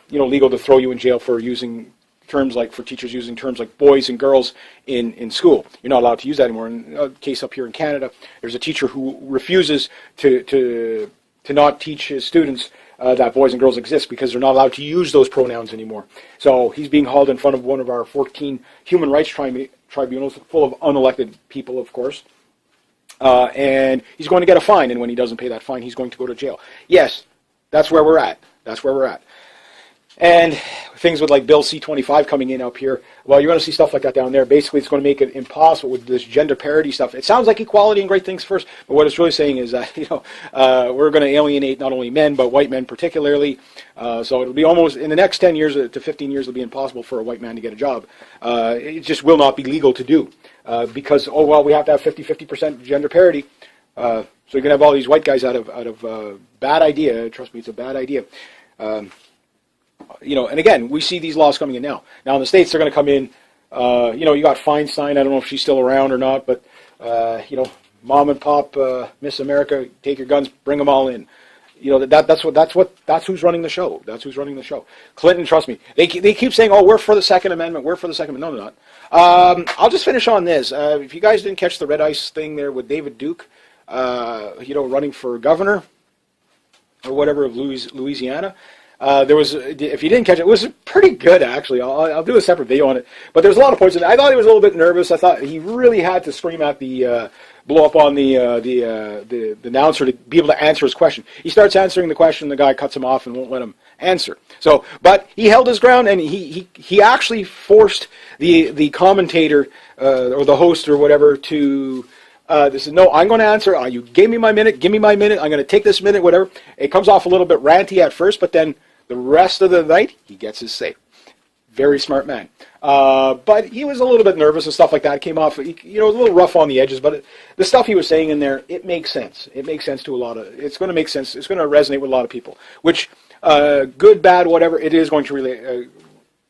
B: legal to throw you in jail for using terms like, for teachers using terms like boys and girls in school. You're not allowed to use that anymore. In a case up here in Canada, there's a teacher who refuses to not teach his students that boys and girls exist because they're not allowed to use those pronouns anymore. So he's being hauled in front of one of our 14 human rights tribunals, full of unelected people, of course. And he's going to get a fine, and when he doesn't pay that fine, he's going to go to jail. Yes, that's where we're at. That's where we're at. And things with like Bill C-25 coming in up here, well, you're going to see stuff like that down there. Basically, it's going to make it impossible with this gender parity stuff. It sounds like equality and great things first, but what it's really saying is that, we're going to alienate not only men, but white men particularly. So it'll be almost, in the next 10 years to 15 years, it'll be impossible for a white man to get a job. It just will not be legal to do. Because we have to have 50% gender parity. So you're gonna have all these white guys out of bad idea. Trust me, it's a bad idea. And again, we see these laws coming in now. Now in the States, they're going to come in. You got Feinstein. I don't know if she's still around or not, but mom and pop, Miss America, take your guns, bring them all in. That's who's running the show. That's who's running the show. Clinton, trust me, they keep saying, "Oh, we're for the Second Amendment. We're for the Second Amendment." No, they're not. I'll just finish on this. If you guys didn't catch the red ice thing there with David Duke, running for governor or whatever of Louisiana. There was, if you didn't catch it, it was pretty good actually. I'll do a separate video on it. But there's a lot of points in it. I thought he was a little bit nervous. I thought he really had to scream at blow up on the announcer to be able to answer his question. He starts answering the question, the guy cuts him off and won't let him answer. So, but he held his ground, and he actually forced the commentator or the host or whatever to. This is no. I'm going to answer. You gave me my minute. Give me my minute. I'm going to take this minute. Whatever. It comes off a little bit ranty at first, but then the rest of the night he gets his say. Very smart man. But he was a little bit nervous and stuff like that. It came off, a little rough on the edges. But the stuff he was saying in there, it makes sense. It makes sense to a lot of. It's going to make sense. It's going to resonate with a lot of people. Which, good, bad, whatever, it is going to really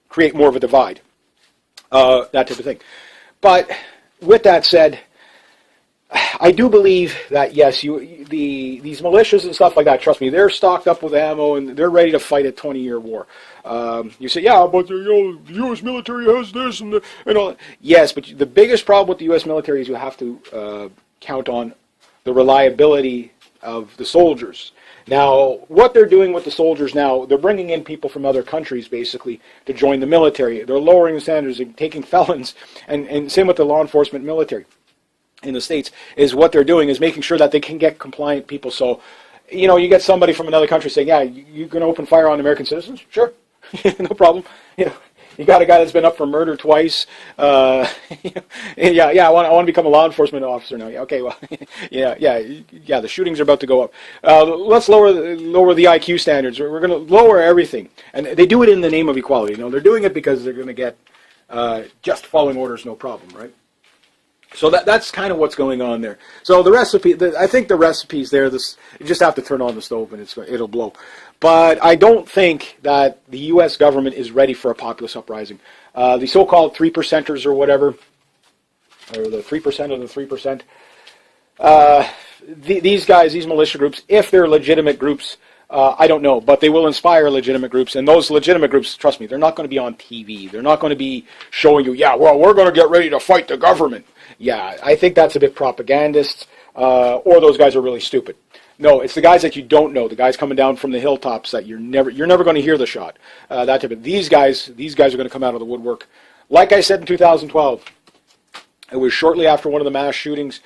B: create more of a divide. That type of thing. But with that said, I do believe that yes, these militias and stuff like that. Trust me, they're stocked up with ammo and they're ready to fight a 20-year war. You say, yeah, but the U.S. military has this and all. Yes, but the biggest problem with the U.S. military is you have to count on the reliability of the soldiers. Now, what they're doing with the soldiers now, they're bringing in people from other countries, basically, to join the military. They're lowering the standards and taking felons, and same with the law enforcement military in the States, is what they're doing is making sure that they can get compliant people. So, you get somebody from another country saying, yeah, you're going to open fire on American citizens? Sure, no problem. You got a guy that's been up for murder twice. I want to become a law enforcement officer now. Yeah, okay, well, yeah. The shootings are about to go up. Let's lower the IQ standards. We're going to lower everything, and they do it in the name of equality. They're doing it because they're going to get just following orders, no problem, right? So that's kind of what's going on there. So the recipe, I think the recipe's there. You just have to turn on the stove and it'll blow. But I don't think that the U.S. government is ready for a populist uprising. The so-called 3%ers or whatever, or the 3% of the 3%, these guys, these militia groups, if they're legitimate groups, I don't know, but they will inspire legitimate groups, and those legitimate groups, trust me, they're not going to be on TV. They're not going to be showing you, we're going to get ready to fight the government. Yeah, I think that's a bit propagandist, or those guys are really stupid. No, it's the guys that you don't know, the guys coming down from the hilltops that you're never going to hear the shot. That type of these guys are going to come out of the woodwork. Like I said in 2012, it was shortly after one of the mass shootings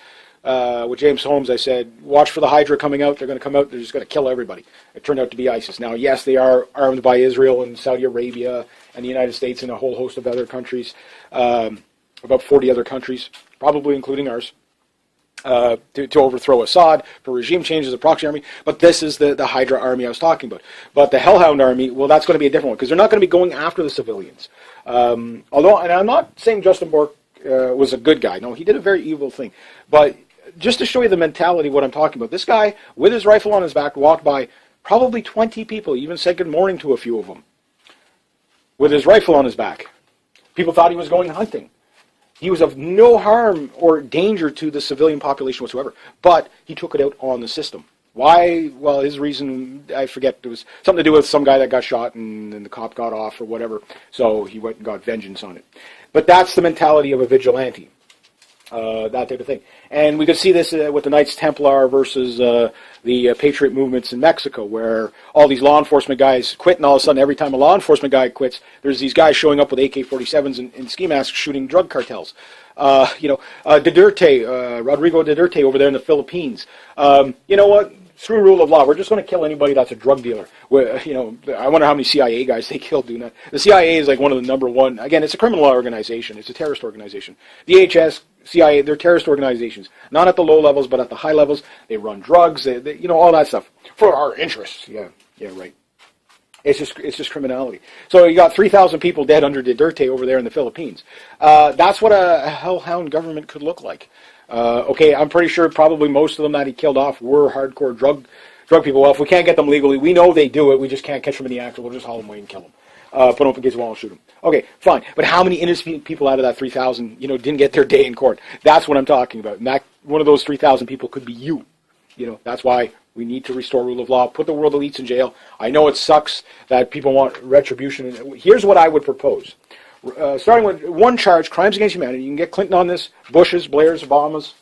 B: with James Holmes. I said, watch for the Hydra coming out. They're going to come out. They're just going to kill everybody. It turned out to be ISIS. Now, yes, they are armed by Israel and Saudi Arabia and the United States and a whole host of other countries, about 40 other countries, probably including ours. to overthrow Assad, for regime changes, a proxy army. But this is the Hydra army I was talking about. But the Hellhound army, well, that's going to be a different one, because they're not going to be going after the civilians. Although, and I'm not saying Justin Bork was a good guy. No, he did a very evil thing. But just to show you the mentality of what I'm talking about, this guy, with his rifle on his back, walked by probably 20 people, even said good morning to a few of them, with his rifle on his back. People thought he was going hunting. He was of no harm or danger to the civilian population whatsoever, but he took it out on the system. Why? Well, his reason, I forget, it was something to do with some guy that got shot and then the cop got off or whatever, so he went and got vengeance on it. But that's the mentality of a vigilante, that type of thing. And we could see this with the Knights Templar versus the Patriot movements in Mexico, where all these law enforcement guys quit, and all of a sudden, every time a law enforcement guy quits, there's these guys showing up with AK-47s and ski masks shooting drug cartels. Duterte, Rodrigo Duterte over there in the Philippines. You know what? Screw rule of law. We're just going to kill anybody that's a drug dealer. I wonder how many CIA guys they killed doing that. The CIA is like one of the number one. Again, it's a criminal organization. It's a terrorist organization. DHS, CIA, they're terrorist organizations. Not at the low levels, but at the high levels. They run drugs. They all that stuff for our interests. Yeah, right. It's just criminality. So you got 3,000 people dead under Duterte over there in the Philippines. That's what a hellhound government could look like. Okay, I'm pretty sure probably most of them that he killed off were hardcore drug people. Well, if we can't get them legally, we know they do it. We just can't catch them in the act. We'll just haul them away and kill them. Put them up against the wall and shoot them. Okay, fine. But how many innocent people out of that 3,000, didn't get their day in court? That's what I'm talking about. And that one of those 3,000 people could be you. That's why we need to restore rule of law. Put the world elites in jail. I know it sucks that people want retribution. Here's what I would propose. Starting with one charge, crimes against humanity. You can get Clinton on this, Bush's, Blair's, Obama's,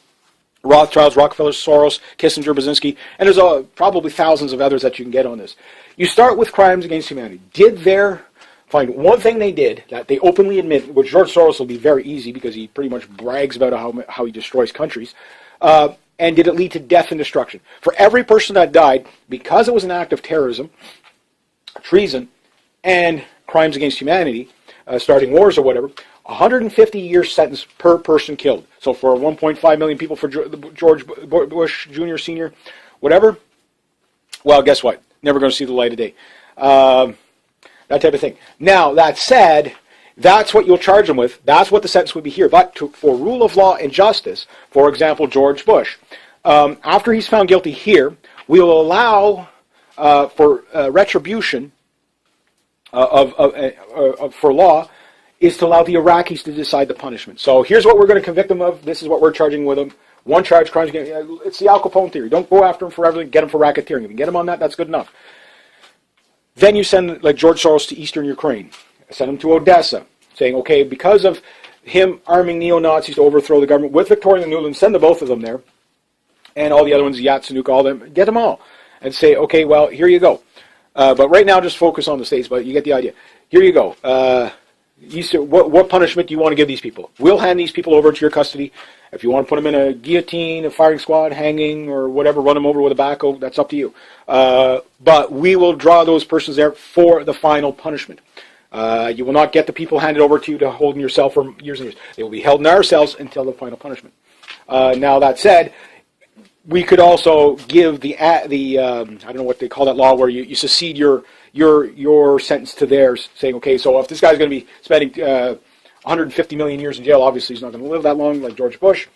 B: Rothschilds, Rockefellers, Soros, Kissinger, Brzezinski, and there's probably thousands of others that you can get on this. You start with crimes against humanity. Find one thing they did that they openly admit, which George Soros will be very easy because he pretty much brags about how he destroys countries, and did it lead to death and destruction? For every person that died, because it was an act of terrorism, treason, and crimes against humanity, starting wars or whatever, 150-year sentence per person killed. So for 1.5 million people for George Bush Jr., Sr., whatever, well, guess what? Never going to see the light of day. That type of thing. Now, that said, that's what you'll charge them with. That's what the sentence would be here. But for rule of law and justice, for example, George Bush, after he's found guilty here, we will allow for retribution for law is to allow the Iraqis to decide the punishment. So here's what we're going to convict them of. This is what we're charging with them. One charge, crimes against. It's the Al Capone theory. Don't go after them for everything. Get them for racketeering. If you can get them on that, that's good enough. Then you send, like George Soros, to eastern Ukraine. Send him to Odessa, saying, okay, because of him arming neo-Nazis to overthrow the government with Victoria Nuland, send the both of them there, and all the other ones, Yatsenuka, all them, get them all, and say, okay, well, here you go. But right now, just focus on the states, but you get the idea. Here you go. What punishment do you want to give these people? We'll hand these people over to your custody. If you want to put them in a guillotine, a firing squad, hanging, or whatever, run them over with a backhoe, that's up to you. But we will draw those persons there for the final punishment. You will not get the people handed over to you to hold in your cell for years and years. They will be held in our cells until the final punishment. Now, that said, we could also give I don't know what they call that law, where you secede your sentence to theirs, saying, okay, so if this guy's going to be spending 150 million years in jail, obviously he's not going to live that long, like George Bush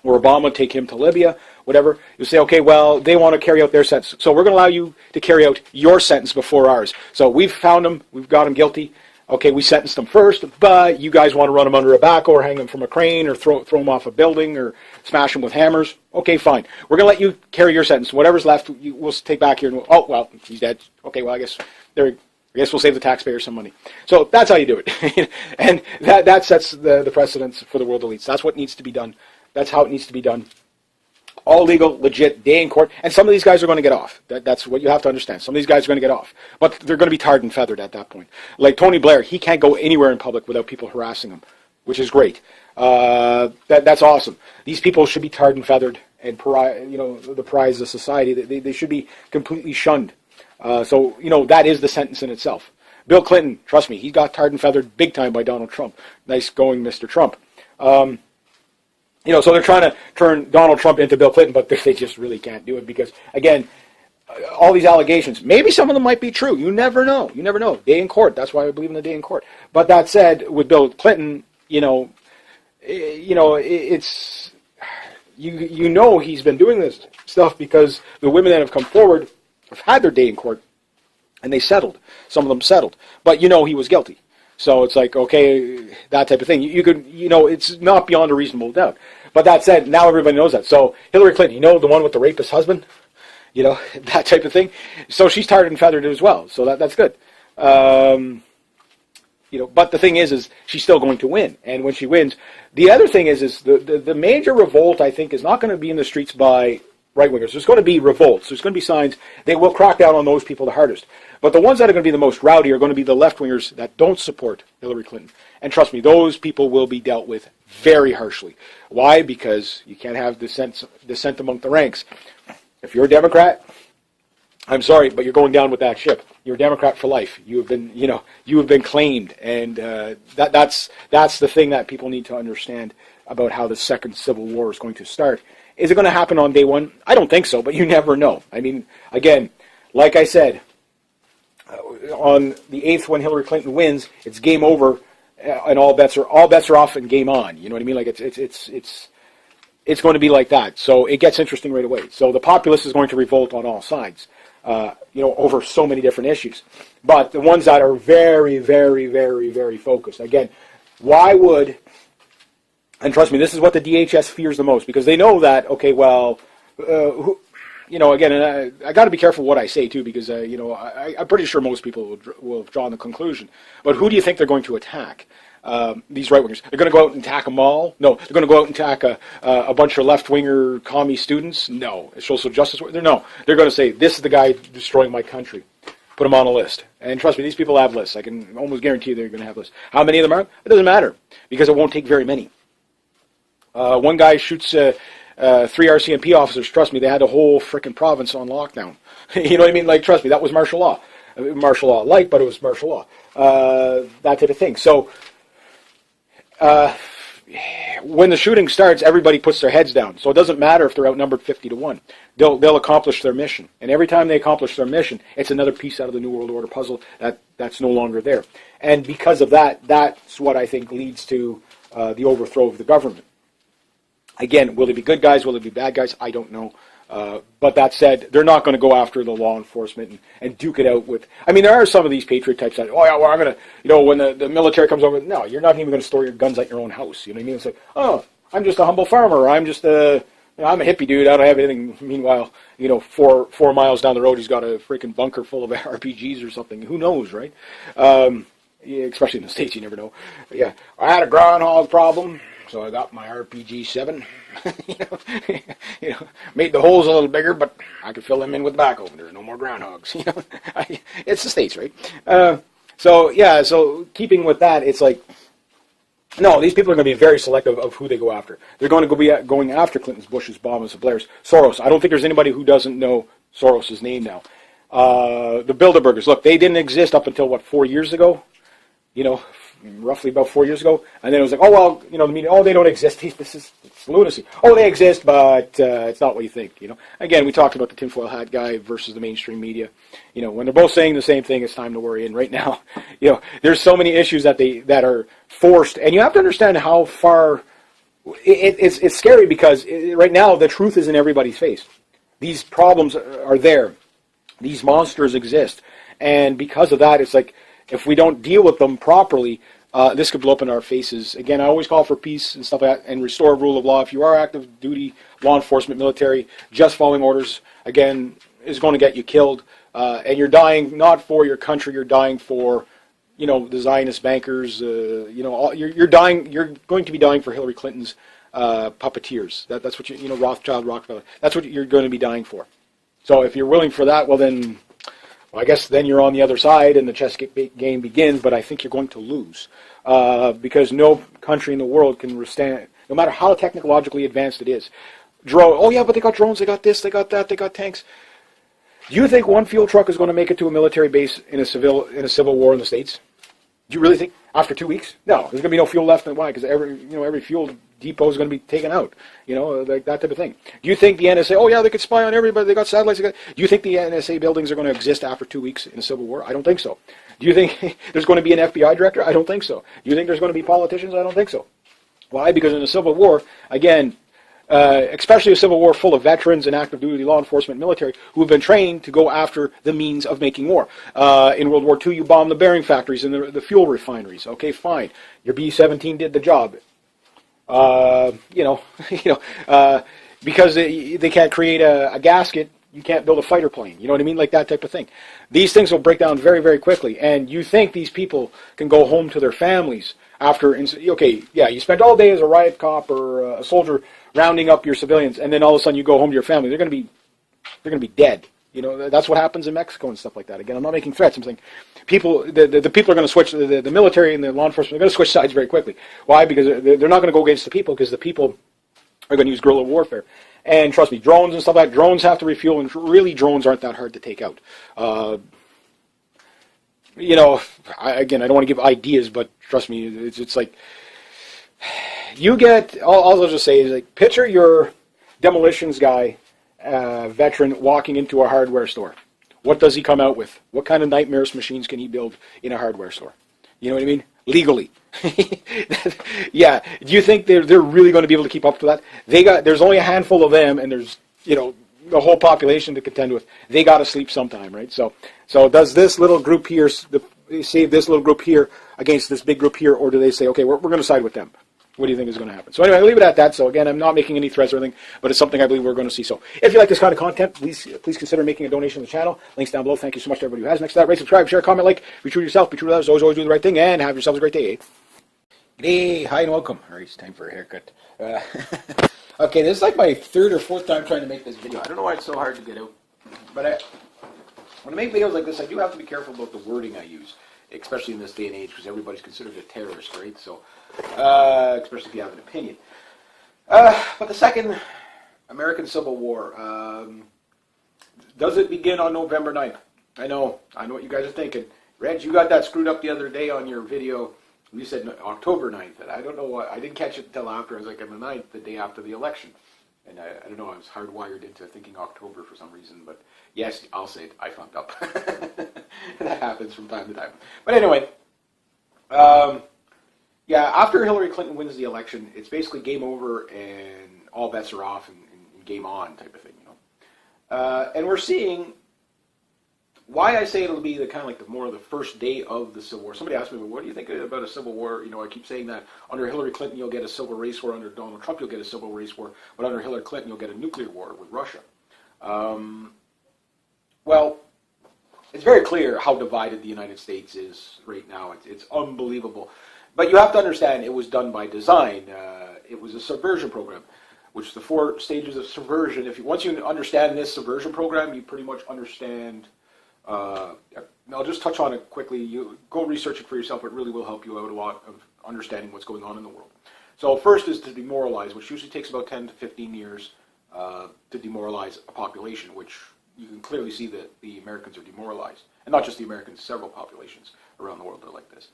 B: or Obama, take him to Libya, whatever. You say, okay, well, they want to carry out their sentence, so we're going to allow you to carry out your sentence before ours. So we've found him, we've got him guilty. Okay, we sentenced him first, but you guys want to run him under a backhoe or hang him from a crane or throw him off a building or smash him with hammers. Okay, fine. We're going to let you carry your sentence. Whatever's left, we'll take back here. Well, he's dead. Okay, well, I guess we'll save the taxpayers some money. So that's how you do it. And that sets the precedence for the world elites. That's what needs to be done. That's how it needs to be done. All legal, legit, day in court. And some of these guys are going to get off. That's what you have to understand. Some of these guys are going to get off. But they're going to be tarred and feathered at that point. Like Tony Blair, he can't go anywhere in public without people harassing him, which is great. That's awesome. These people should be tarred and feathered and the prize of society. They should be completely shunned. So that is the sentence in itself. Bill Clinton, trust me, he got tarred and feathered big time by Donald Trump. Nice going, Mr. Trump. So they're trying to turn Donald Trump into Bill Clinton, but they just really can't do it because, again, all these allegations, maybe some of them might be true. You never know. You never know. Day in court. That's why I believe in the day in court. But that said, with Bill Clinton, it's he's been doing this stuff because the women that have come forward have had their day in court, and they settled. Some of them settled, but he was guilty. So it's like, okay, that type of thing. You could, it's not beyond a reasonable doubt. But that said, now everybody knows that. So Hillary Clinton, the one with the rapist husband, that type of thing. So she's tarred and feathered as well. So that's good. But the thing is she's still going to win. And when she wins, the other thing is the major revolt, I think, is not going to be in the streets by right-wingers. There's going to be revolts. There's going to be signs. They will crack down on those people the hardest. But the ones that are going to be the most rowdy are going to be the left-wingers that don't support Hillary Clinton. And trust me, those people will be dealt with very harshly. Why? Because you can't have dissent among the ranks. If you're a Democrat, I'm sorry, but you're going down with that ship. You're a Democrat for life. You have been, you have been claimed, and that's the thing that people need to understand about how the second Civil War is going to start. Is it going to happen on day one? I don't think so, but you never know. I mean, again, like I said, on the 8th when Hillary Clinton wins, it's game over, and all bets are off and game on. You know what I mean? Like it's going to be like that. So it gets interesting right away. So the populace is going to revolt on all sides, over so many different issues. But the ones that are very, very, very, very focused. Again, why would, and trust me, this is what the DHS fears the most, because they know that, okay, well, again, and I got to be careful what I say too, because I'm pretty sure most people will have drawn the conclusion. But who do you think they're going to attack? These right wingers. They're going to go out and attack a mall? No. They're going to go out and attack a bunch of left winger commie students? No. Social justice? No. They're going to say, this is the guy destroying my country. Put him on a list. And trust me, these people have lists. I can almost guarantee you they're going to have lists. How many of them are? It doesn't matter, because it won't take very many. One guy shoots 3 RCMP officers. Trust me, they had the whole frickin' province on lockdown. You know what I mean? Like, trust me, that was martial law. Martial law like, but it was martial law. That type of thing. So, when the shooting starts, everybody puts their heads down. So it doesn't matter if they're outnumbered 50-1. They'll accomplish their mission. And every time they accomplish their mission, it's another piece out of the New World Order puzzle that's no longer there. And because of that, that's what I think leads to the overthrow of the government. Again, will it be good guys? Will it be bad guys? I don't know. But that said, they're not going to go after the law enforcement and duke it out with... I mean, there are some of these patriot types that, I'm going to, when the military comes over, no, you're not even going to store your guns at your own house. You know what I mean? It's like, I'm just a humble farmer. I'm just I'm a hippie dude. I don't have anything. Meanwhile, 4 miles down the road, he's got a freaking bunker full of RPGs or something. Who knows, right? Yeah, especially in the States, you never know. But yeah, I had a groundhog problem. So I got my RPG-7, made the holes a little bigger, but I could fill them in with tobacco. There are no more groundhogs. It's the States, right? So keeping with that, it's like, no, these people are going to be very selective of who they go after. They're going to be going after Clinton's, Bush's, Obama's, Blair's, Soros. I don't think there's anybody who doesn't know Soros' name now. The Bilderbergers, look, they didn't exist up until, 4 years ago? Roughly about 4 years ago, and then it was like, the media, they don't exist. It's lunacy. They exist, but it's not what you think. Again, we talked about the tinfoil hat guy versus the mainstream media. When they're both saying the same thing, it's time to worry. And right now, there's so many issues that are forced, and you have to understand how far it's scary, because right now the truth is in everybody's face. These problems are there. These monsters exist, and because of that, it's like, if we don't deal with them properly, this could blow up in our faces. Again, I always call for peace and stuff like that, and restore rule of law. If you are active duty, law enforcement, military, just following orders, again, is going to get you killed. And you're dying not for your country, you're dying for, the Zionist bankers. You're dying. You're going to be dying for Hillary Clinton's puppeteers. That's what Rothschild, Rockefeller. That's what you're going to be dying for. So if you're willing for that, well then. Well, I guess then you're on the other side and the chess game begins, but I think you're going to lose because no country in the world can withstand, no matter how technologically advanced it is. But they got drones, they got this, they got that, they got tanks. Do you think one fuel truck is going to make it to a military base in a civil war in the States? Do you really think after 2 weeks? No, there's going to be no fuel left. Why? Because every fuel depot is going to be taken out, like that type of thing. Do you think the NSA, oh yeah, they could spy on everybody, they got satellites, do you think the NSA buildings are going to exist after 2 weeks in a civil war? I don't think so. Do you think there's going to be an FBI director? I don't think so. Do you think there's going to be politicians? I don't think so. Why? Because in a civil war, again, especially a civil war full of veterans and active duty law enforcement military who have been trained to go after the means of making war. In World War II, you bombed the bearing factories and the fuel refineries. Okay, fine. Your B-17 did the job. Because they can't create a gasket, you can't build a fighter plane. You know what I mean? Like that type of thing. These things will break down very, very quickly. And you think these people can go home to their families after, okay, yeah, you spent all day as a riot cop or a soldier rounding up your civilians, and then all of a sudden you go home to your family. They're going to be dead. That's what happens in Mexico and stuff like that. Again, I'm not making threats. I'm saying the people are going to switch, the military and the law enforcement are going to switch sides very quickly. Why? Because they're not going to go against the people, because the people are going to use guerrilla warfare. And trust me, drones and stuff like that, drones have to refuel, and really drones aren't that hard to take out. Again, I don't want to give ideas, but trust me, it's like, you get, all I'll just say is, like, picture your demolitions guy, veteran, walking into a hardware store. What does he come out with? What kind of nightmarish machines can he build in a hardware store? You know what I mean? Legally. Yeah. Do you think they're really going to be able to keep up to that? There's only a handful of them, and there's, the whole population to contend with. They got to sleep sometime, right? So does this little group here save this little group here against this big group here, or do they say, okay, we're going to side with them? What do you think is going to happen? So anyway, I'll leave it at that. So again, I'm not making any threats or anything, but it's something I believe we're going to see. So if you like this kind of content, please consider making a donation to the channel. Links down below. Thank you so much to everybody who has. Next to that, rate, subscribe, share, comment, like. Be true to yourself. Be true to others. Always do the right thing, and have yourselves a great day. Hey, hi and welcome. All right, it's time for a haircut. Okay, this is like my third or fourth time trying to make this video. I don't know why it's so hard to get out, but when I make videos like this, I do have to be careful about the wording I use, especially in this day and age, because everybody's considered a terrorist, right? So, especially if you have an opinion. But the Second American Civil War, does it begin on November 9th? I know what you guys are thinking. Reg, you got that screwed up the other day on your video. You said October 9th, and I don't know why. I didn't catch it until after. I was like, on the 9th, the day after the election. And I don't know, I was hardwired into thinking October for some reason. But yes, I'll say it, I fucked up. That happens from time to time. But anyway, yeah, after Hillary Clinton wins the election, it's basically game over and all bets are off and game on type of thing, and we're seeing why I say it'll be the kind of like the first day of the Civil War. Somebody asked me, well, what do you think about a Civil War? I keep saying that under Hillary Clinton you'll get a civil race war, under Donald Trump you'll get a civil race war, but under Hillary Clinton you'll get a nuclear war with Russia. Well, it's very clear how divided the United States is right now. It's unbelievable. But you have to understand it was done by design. It was a subversion program, which the 4 stages of subversion, once you understand this subversion program, you pretty much understand. I'll just touch on it quickly. You go research it for yourself. It really will help you out a lot of understanding what's going on in the world. So first is to demoralize, which usually takes about 10 to 15 years to demoralize a population, which you can clearly see that the Americans are demoralized. And not just the Americans, several populations around the world are like this.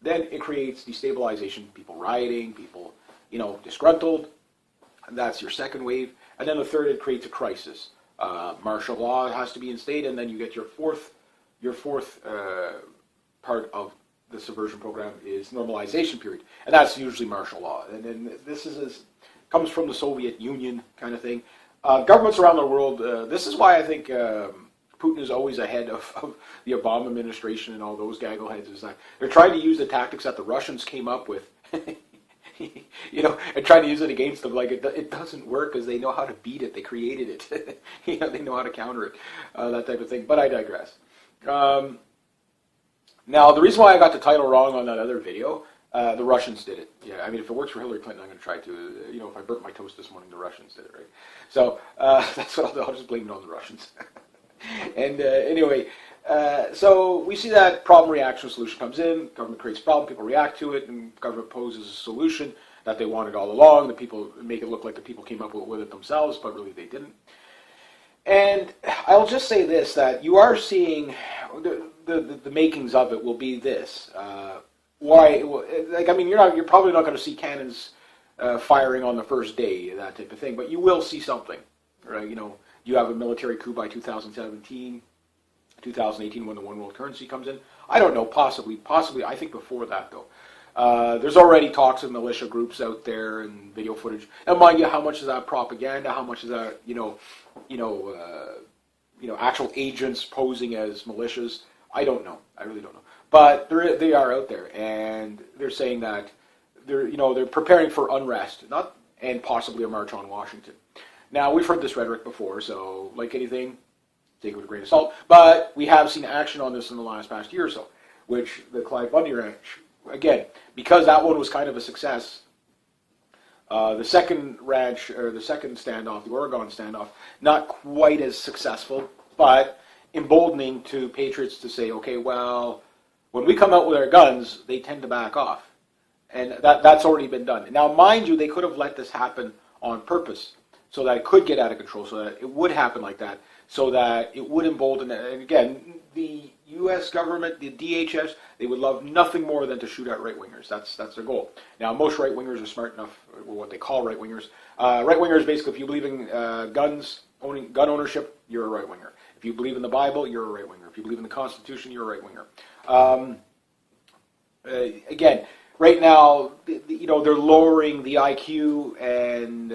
B: Then it creates destabilization, people rioting, people, disgruntled. And that's your second wave. And then the third, it creates a crisis. Martial law has to be instated, and then you get your fourth part of the subversion program is normalization period, and that's usually martial law. And then this comes from the Soviet Union kind of thing. Governments around the world. This is why I think Putin is always ahead of the Obama administration and all those gaggle heads. Is that they're trying to use the tactics that the Russians came up with. And trying to use it against them, like it doesn't work because they know how to beat it. They created it. They know how to counter it, that type of thing. But I digress. Now, the reason why I got the title wrong on that other video, the Russians did it. Yeah, I mean, if it works for Hillary Clinton, I'm going to try to. If I burnt my toast this morning, the Russians did it, right? So that's what I'll just blame it on the Russians. And anyway. So we see that problem, reaction, solution comes in, government creates a problem, people react to it, and government poses a solution that they wanted all along. The people make it look like the people came up with it themselves, but really they didn't. And I'll just say this, that you are seeing the makings of it will be this. Why? You're probably not going to see cannons
A: firing on the first day, that type of thing. But you will see something, right? You know, you have a military coup by 2017, 2018 when the one world currency comes in. I don't know, possibly. I think before that though. There's already talks of militia groups out there and video footage. And mind you, how much is that propaganda? How much is that, actual agents posing as militias? I don't know. I really don't know. But they are out there, and they're saying that they're preparing for unrest, and possibly a march on Washington. Now, we've heard this rhetoric before, so like anything, take it with a grain of salt. But we have seen action on this in the past year or so, which the Clyde Bundy Ranch, again, because that one was kind of a success. The second ranch, or the second standoff, the Oregon standoff, not quite as successful, but emboldening to patriots to say, okay, well, when we come out with our guns, they tend to back off. And that's already been done. Now, mind you, they could have let this happen on purpose so that it could get out of control, so that it would happen like that, so that it would embolden. And again, the U.S. government, the DHS, they would love nothing more than to shoot at right-wingers. That's their goal. Now, most right-wingers are smart enough, or what they call right-wingers. Right-wingers, basically, if you believe in gun ownership, you're a right-winger. If you believe in the Bible, you're a right-winger. If you believe in the Constitution, you're a right-winger. Again, right now, they're lowering the IQ, and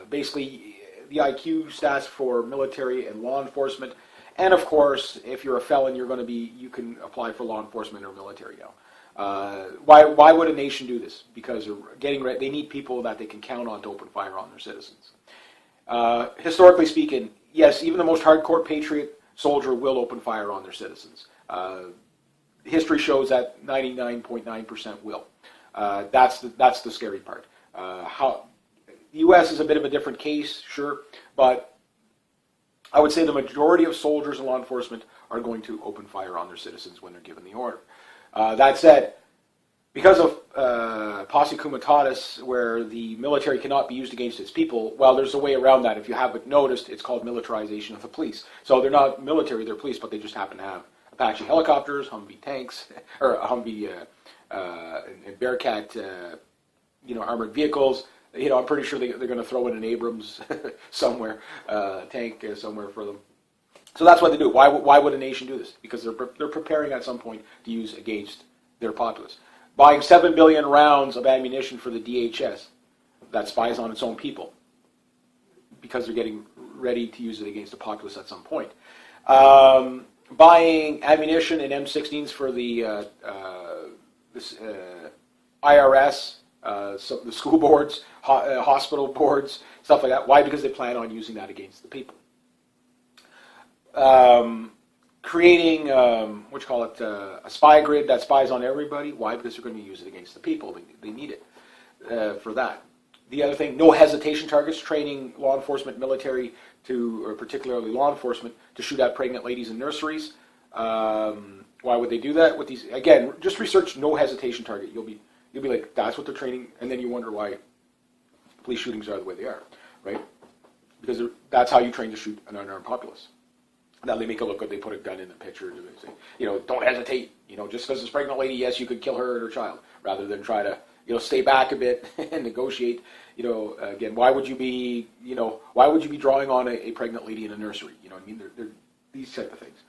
A: basically the IQ stats for military and law enforcement. And of course, if you're a felon, you can apply for law enforcement or military now. Why would a nation do this? Because they're getting ready. They need people that they can count on to open fire on their citizens. Historically speaking, yes, even the most hardcore patriot soldier will open fire on their citizens. History shows that 99.9% will. That's the scary part. The U.S. is a bit of a different case, sure, but I would say the majority of soldiers and law enforcement are going to open fire on their citizens when they're given the order. That said, because of posse comitatus, where the military cannot be used against its people, well, there's a way around that. If you haven't noticed, it's called militarization of the police. So they're not military, they're police, but they just happen to have Apache helicopters, Humvee tanks, or Humvee and Bearcat, armored vehicles. I'm pretty sure they're going to throw in an Abrams somewhere, tank somewhere for them. So that's what they do. Why would a nation do this? Because they're preparing at some point to use against their populace. Buying 7 billion rounds of ammunition for the DHS that spies on its own people, because they're getting ready to use it against the populace at some point. Buying ammunition and M16s for the IRS, the school boards, hospital boards, stuff like that. Why? Because they plan on using that against the people. Creating, a spy grid that spies on everybody. Why? Because they're going to use it against the people. They need it for that. The other thing, no hesitation targets, training law enforcement, military, or particularly law enforcement, to shoot at pregnant ladies in nurseries. Why would they do that? With these, again, just research no hesitation target. You'll be like, that's what they're training, and then you wonder why police shootings are the way they are, right? Because that's how you train to shoot an unarmed populace. Now they make it look good. They put a gun in the picture. They say, don't hesitate. Just because it's a pregnant lady, yes, you could kill her and her child, rather than try to, stay back a bit and negotiate. Again, why would you be drawing on a pregnant lady in a nursery? They're these type of things.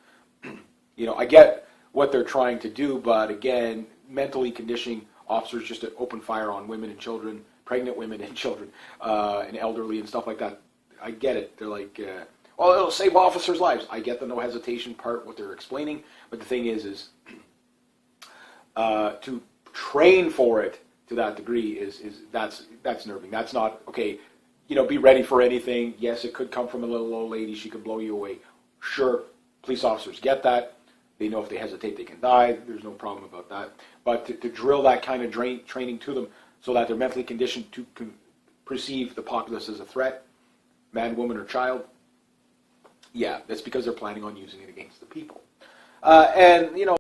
A: I get what they're trying to do, but again, mentally conditioning officers just to open fire on women and children, pregnant women and children, and elderly and stuff like that. I get it. They're like, it'll save officers' lives. I get the no hesitation part, what they're explaining, but the thing is to train for it to that degree that's nerving. That's not okay. Be ready for anything. Yes, it could come from a little old lady. She could blow you away. Sure, police officers get that. They know if they hesitate, they can die. There's no problem about that. But to drill that kind of training to them so that they're mentally conditioned to perceive the populace as a threat, man, woman, or child, yeah, that's because they're planning on using it against the people. And